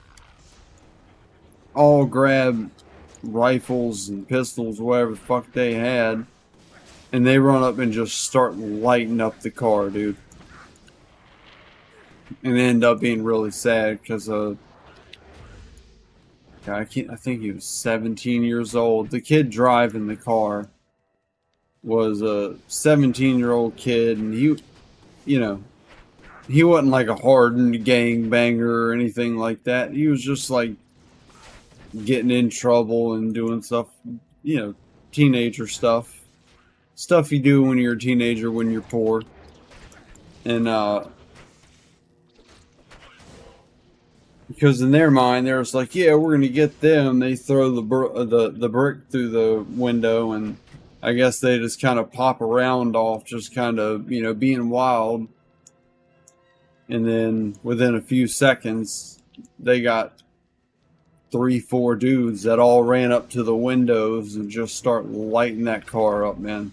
Speaker 1: all grab rifles and pistols, whatever the fuck they had, and they run up and just start lighting up the car, dude. And they end up being really sad because I think he was 17 years old. The kid driving the car was a 17-year-old kid, and you know, he wasn't like a hardened gangbanger or anything like that. He was just like getting in trouble and doing stuff, you know, teenager stuff. Stuff you do when you're a teenager when you're poor. And because in their mind they're just like, yeah, we're gonna get them. They throw the brick through the window, and I guess they just kind of pop around off, just kind of, you know, being wild. And then within a few seconds, they got 3-4 dudes that all ran up to the windows and just start lighting that car up, man.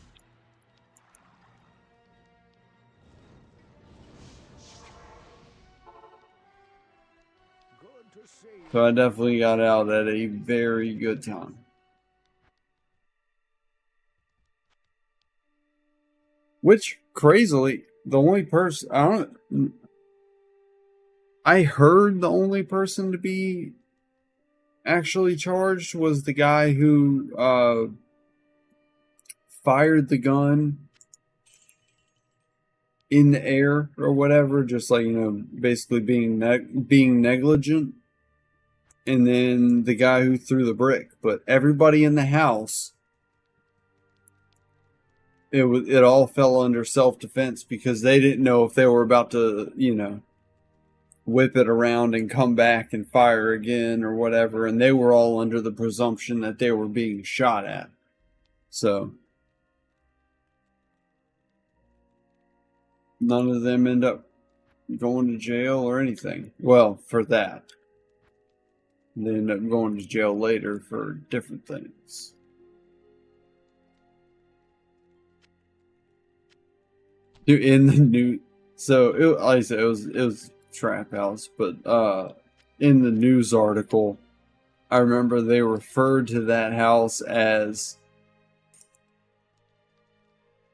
Speaker 1: So I definitely got out at a very good time. Which, crazily, the only person I heard the only person to be actually charged was the guy who fired the gun in the air or whatever, just like, you know, basically being negligent. And then the guy who threw the brick. But everybody in the house, it all fell under self-defense because they didn't know if they were about to, you know, whip it around and come back and fire again or whatever, and they were all under the presumption that they were being shot at. So none of them end up going to jail or anything. Well, for that. They end up going to jail later for different things. Dude, in the new, so like I said, it was trap house, but in the news article, I remember they referred to that house as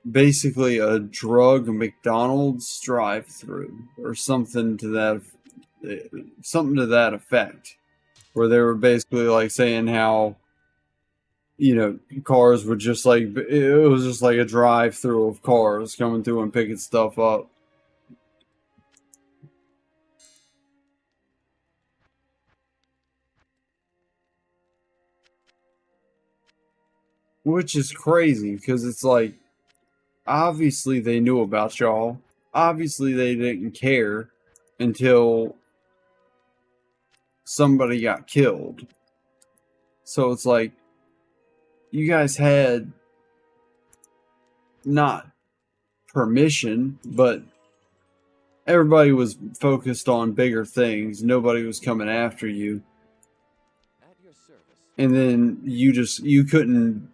Speaker 1: basically a drug McDonald's drive-through or something to that effect, where they were basically like saying how, you know, cars would just like, it was just like a drive-through of cars coming through and picking stuff up. Which is crazy, because it's like, obviously they knew about y'all. Obviously they didn't care until somebody got killed. So it's like, you guys had not permission, but everybody was focused on bigger things. Nobody was coming after you.
Speaker 3: At your service.
Speaker 1: And then you couldn't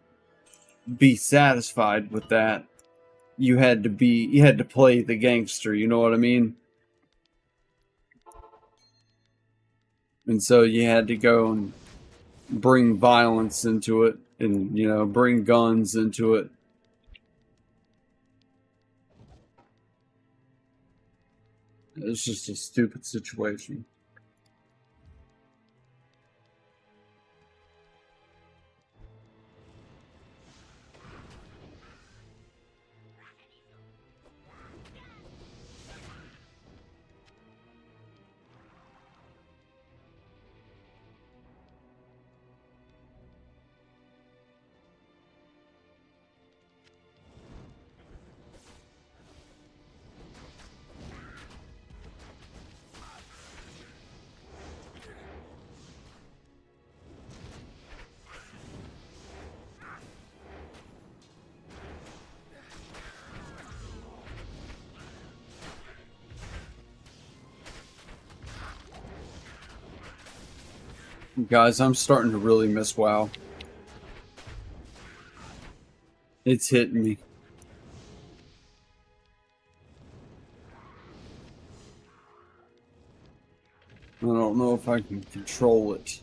Speaker 1: be satisfied with that. You had to play the gangster, you know what I mean? And so you had to go and bring violence into it and, you know, bring guns into it. It's just a stupid situation. Guys, I'm starting to really miss WoW. It's hitting me. I don't know if I can control it.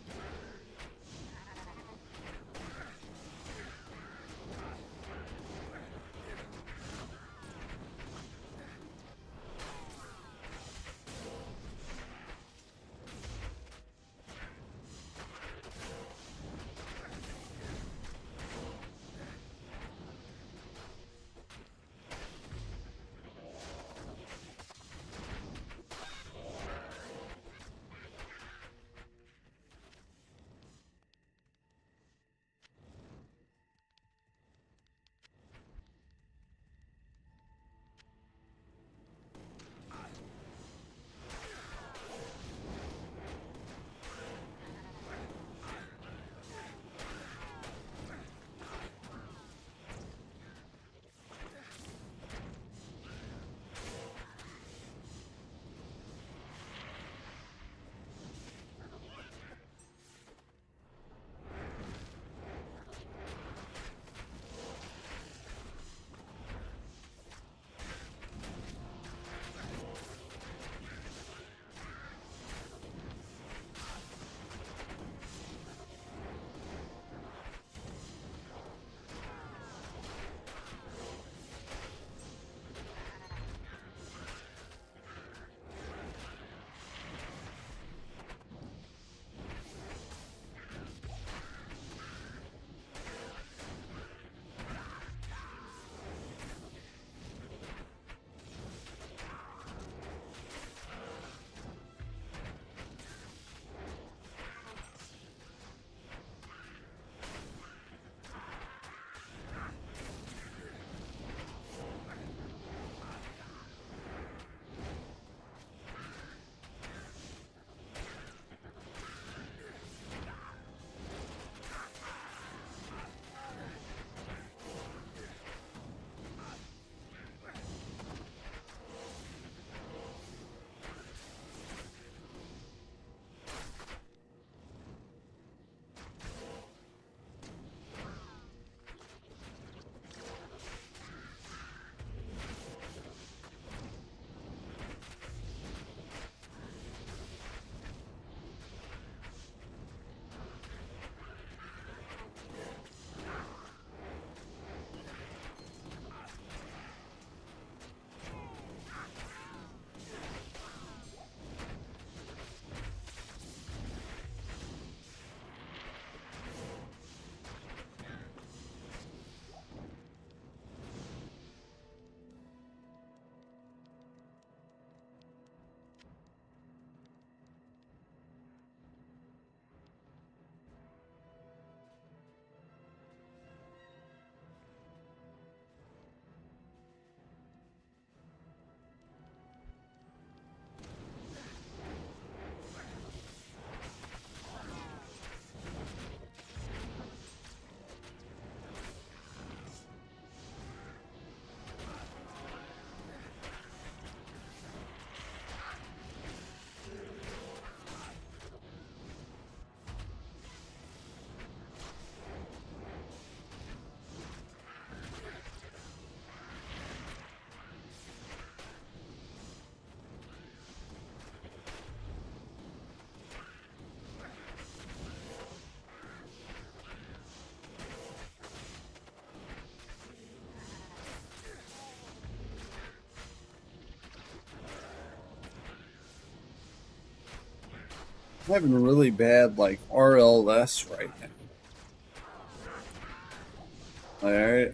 Speaker 1: I'm having really bad like RLS right now.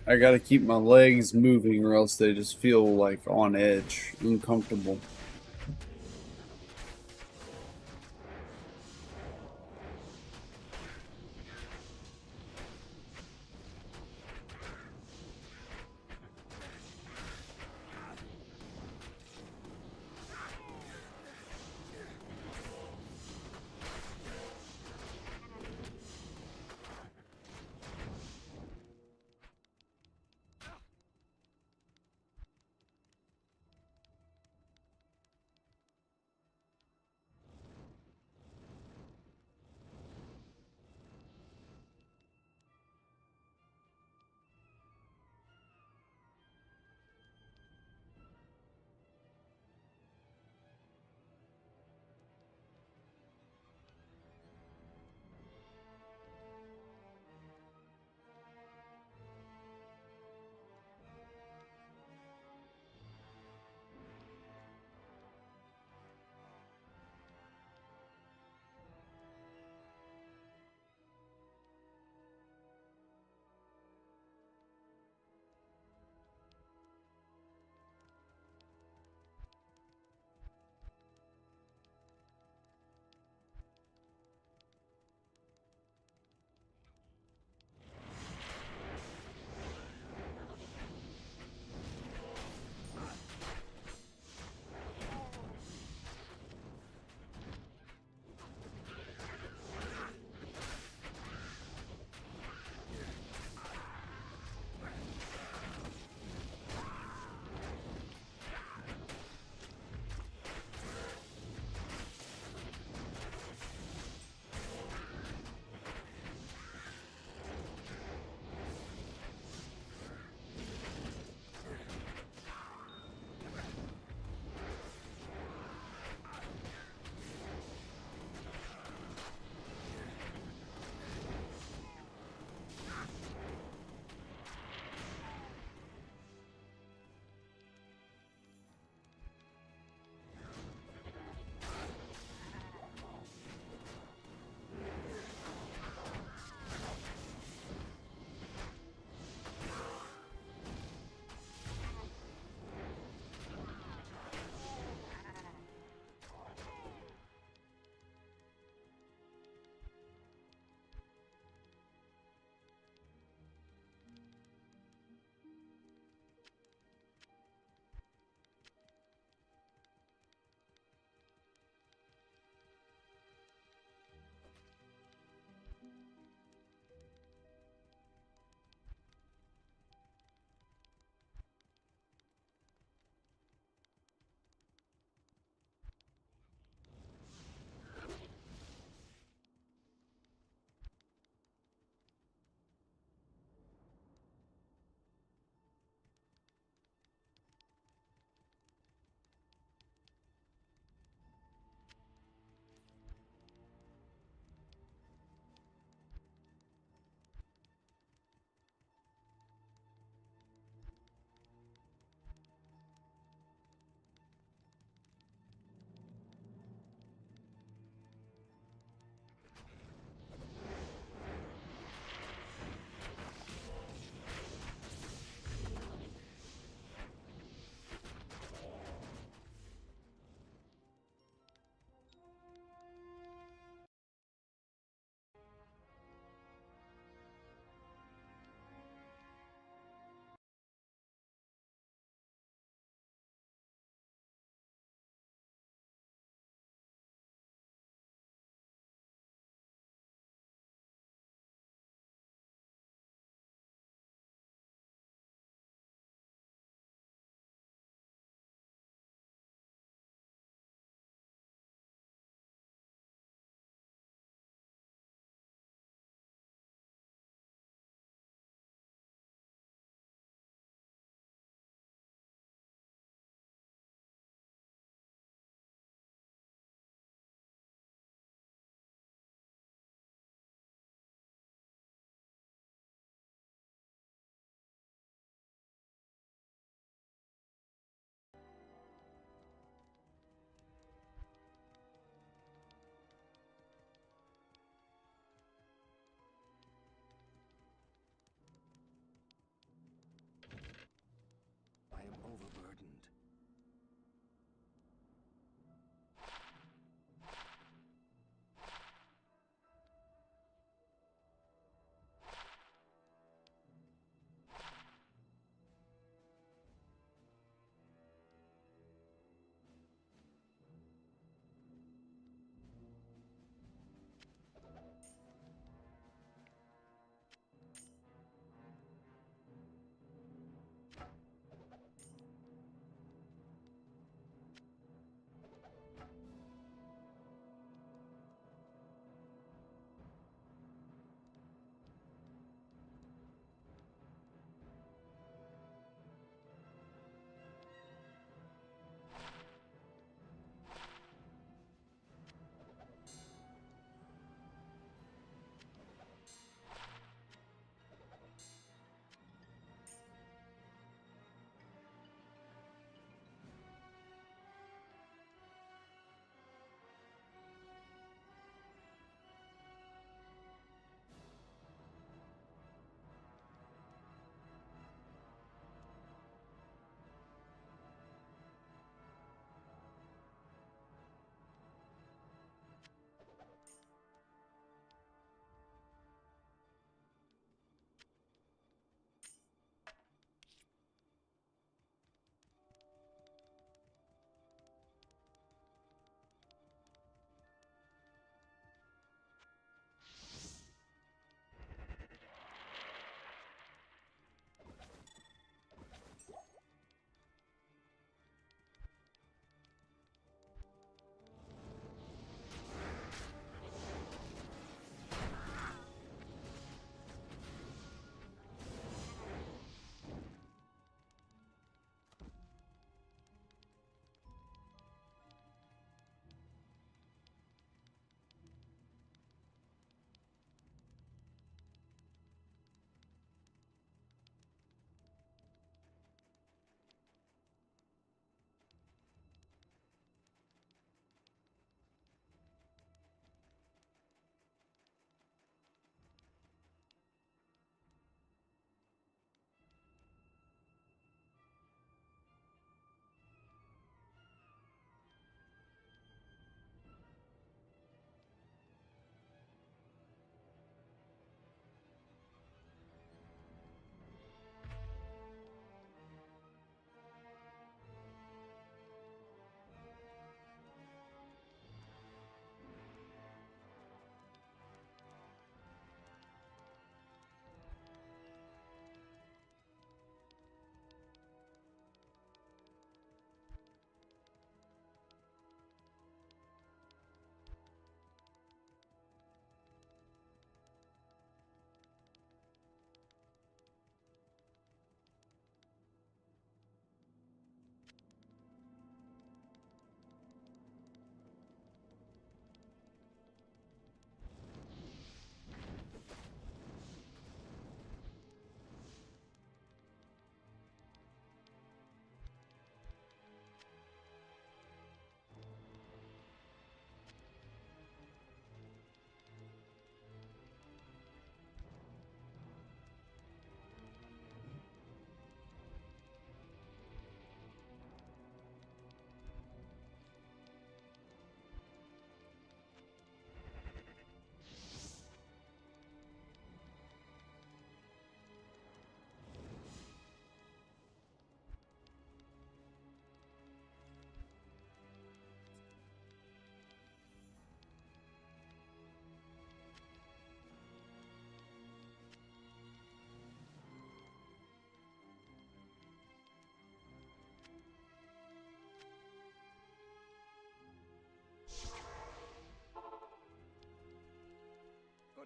Speaker 1: I gotta keep my legs moving or else they just feel like on edge, uncomfortable.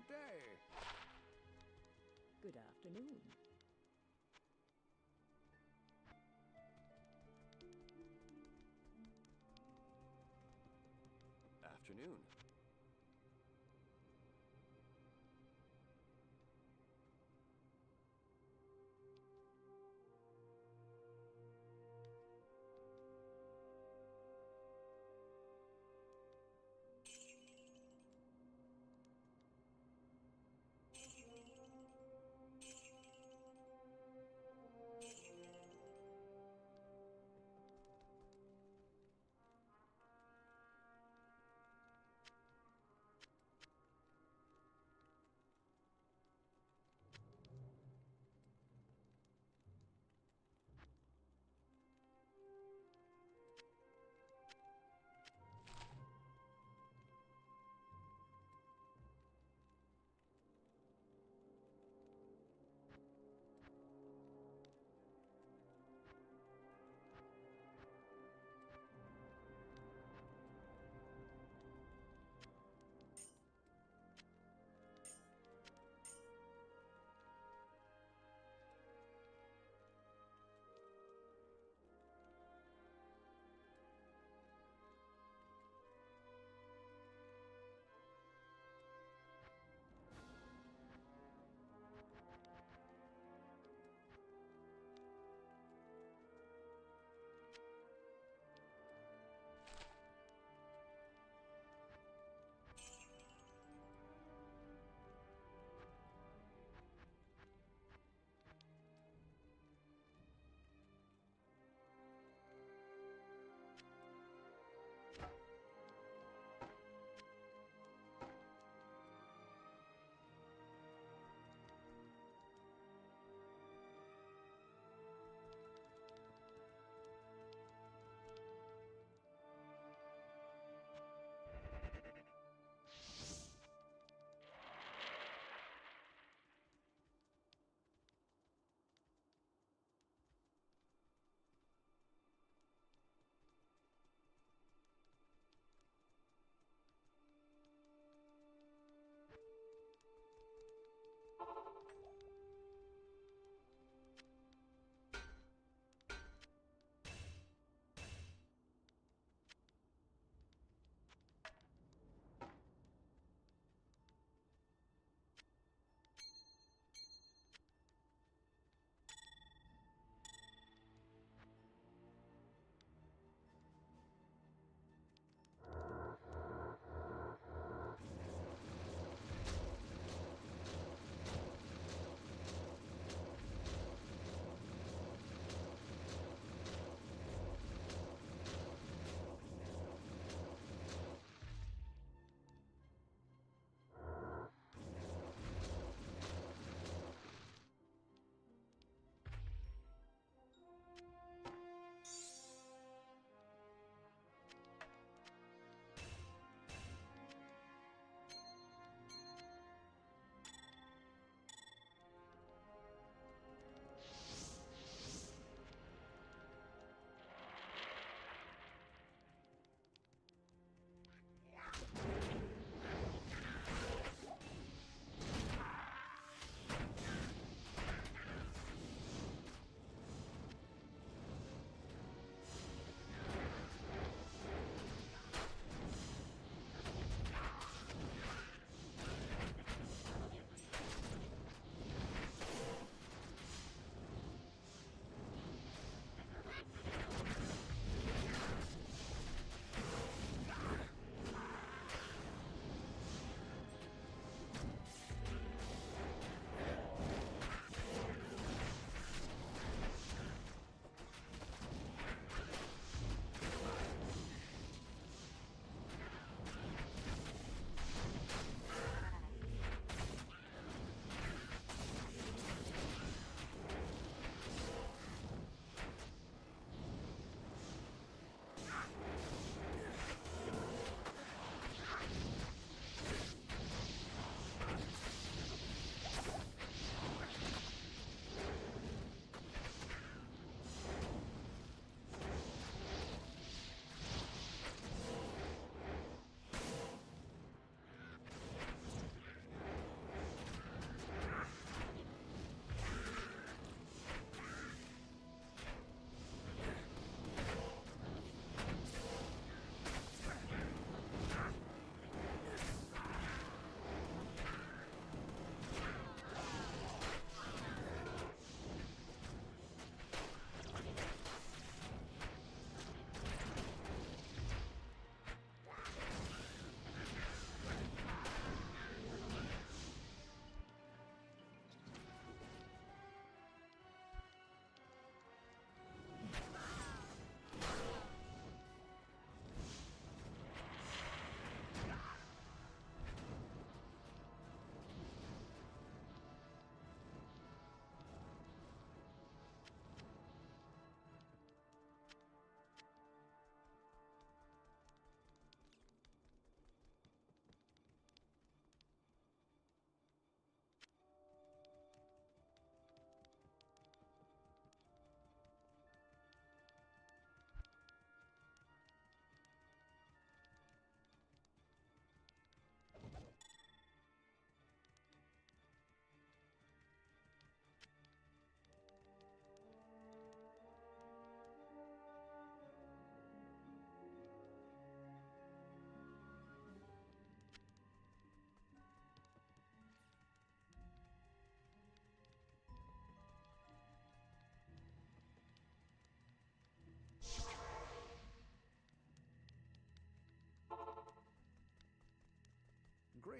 Speaker 3: Good day.
Speaker 2: Good afternoon.
Speaker 3: Afternoon.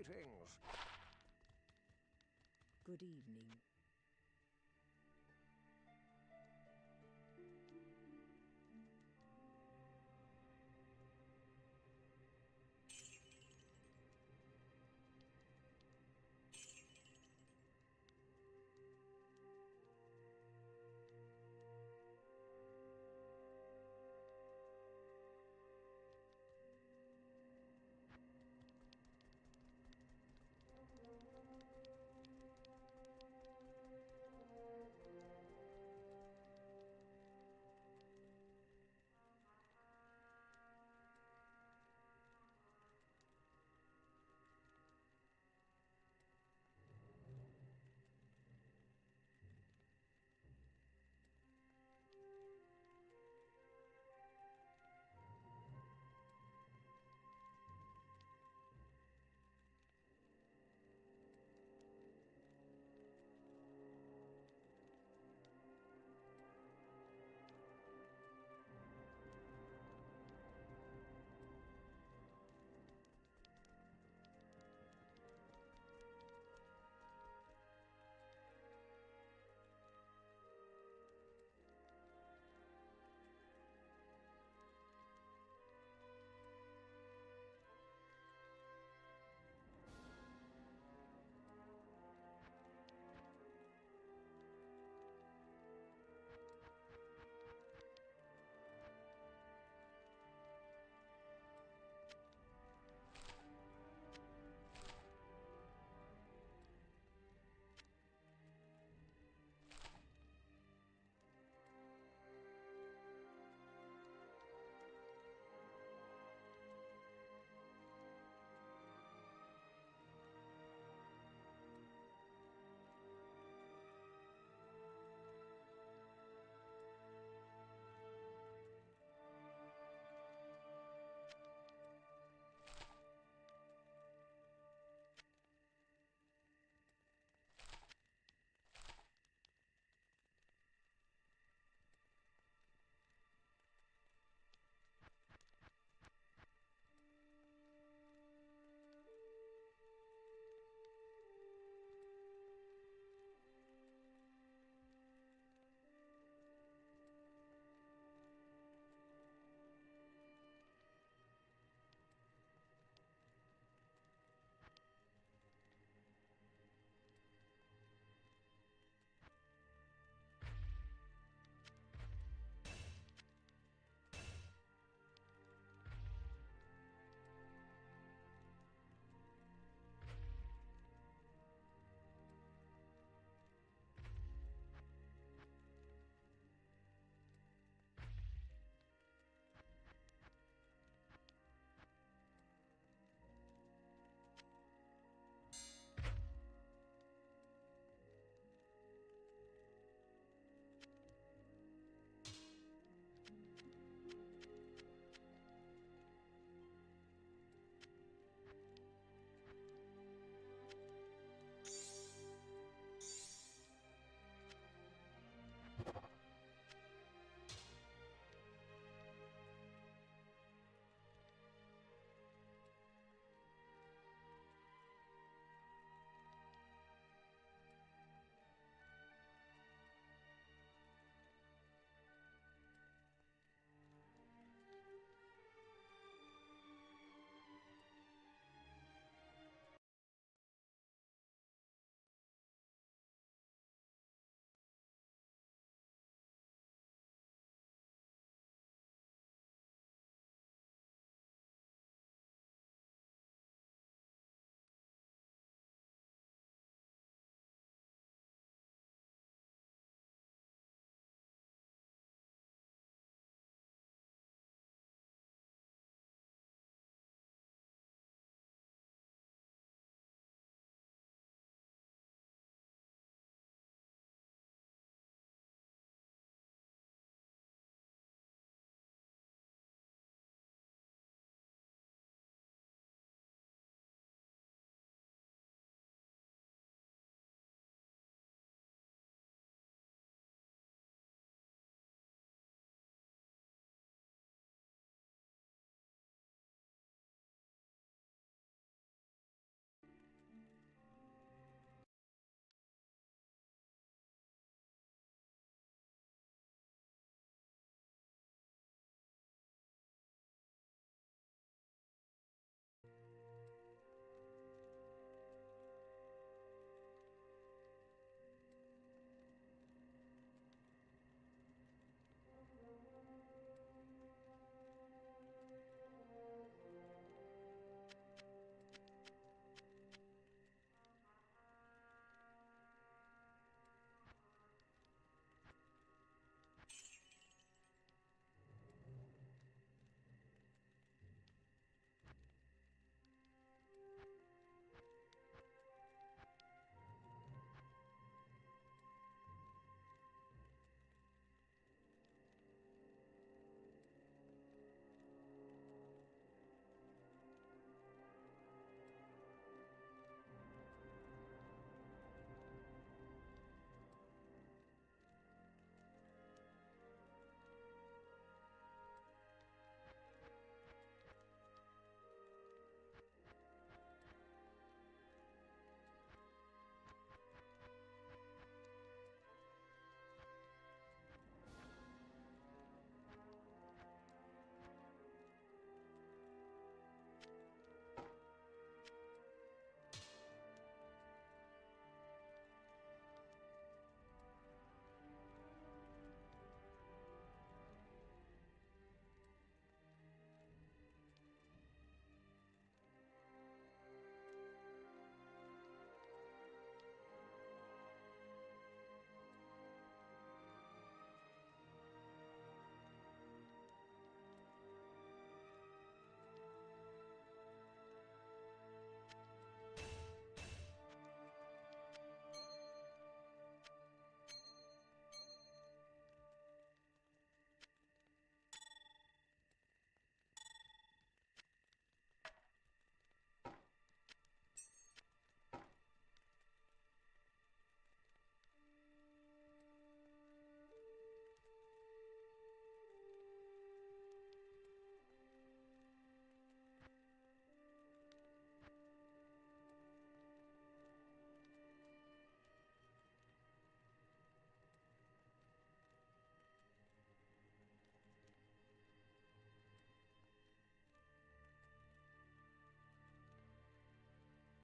Speaker 4: Greetings.
Speaker 2: Good evening.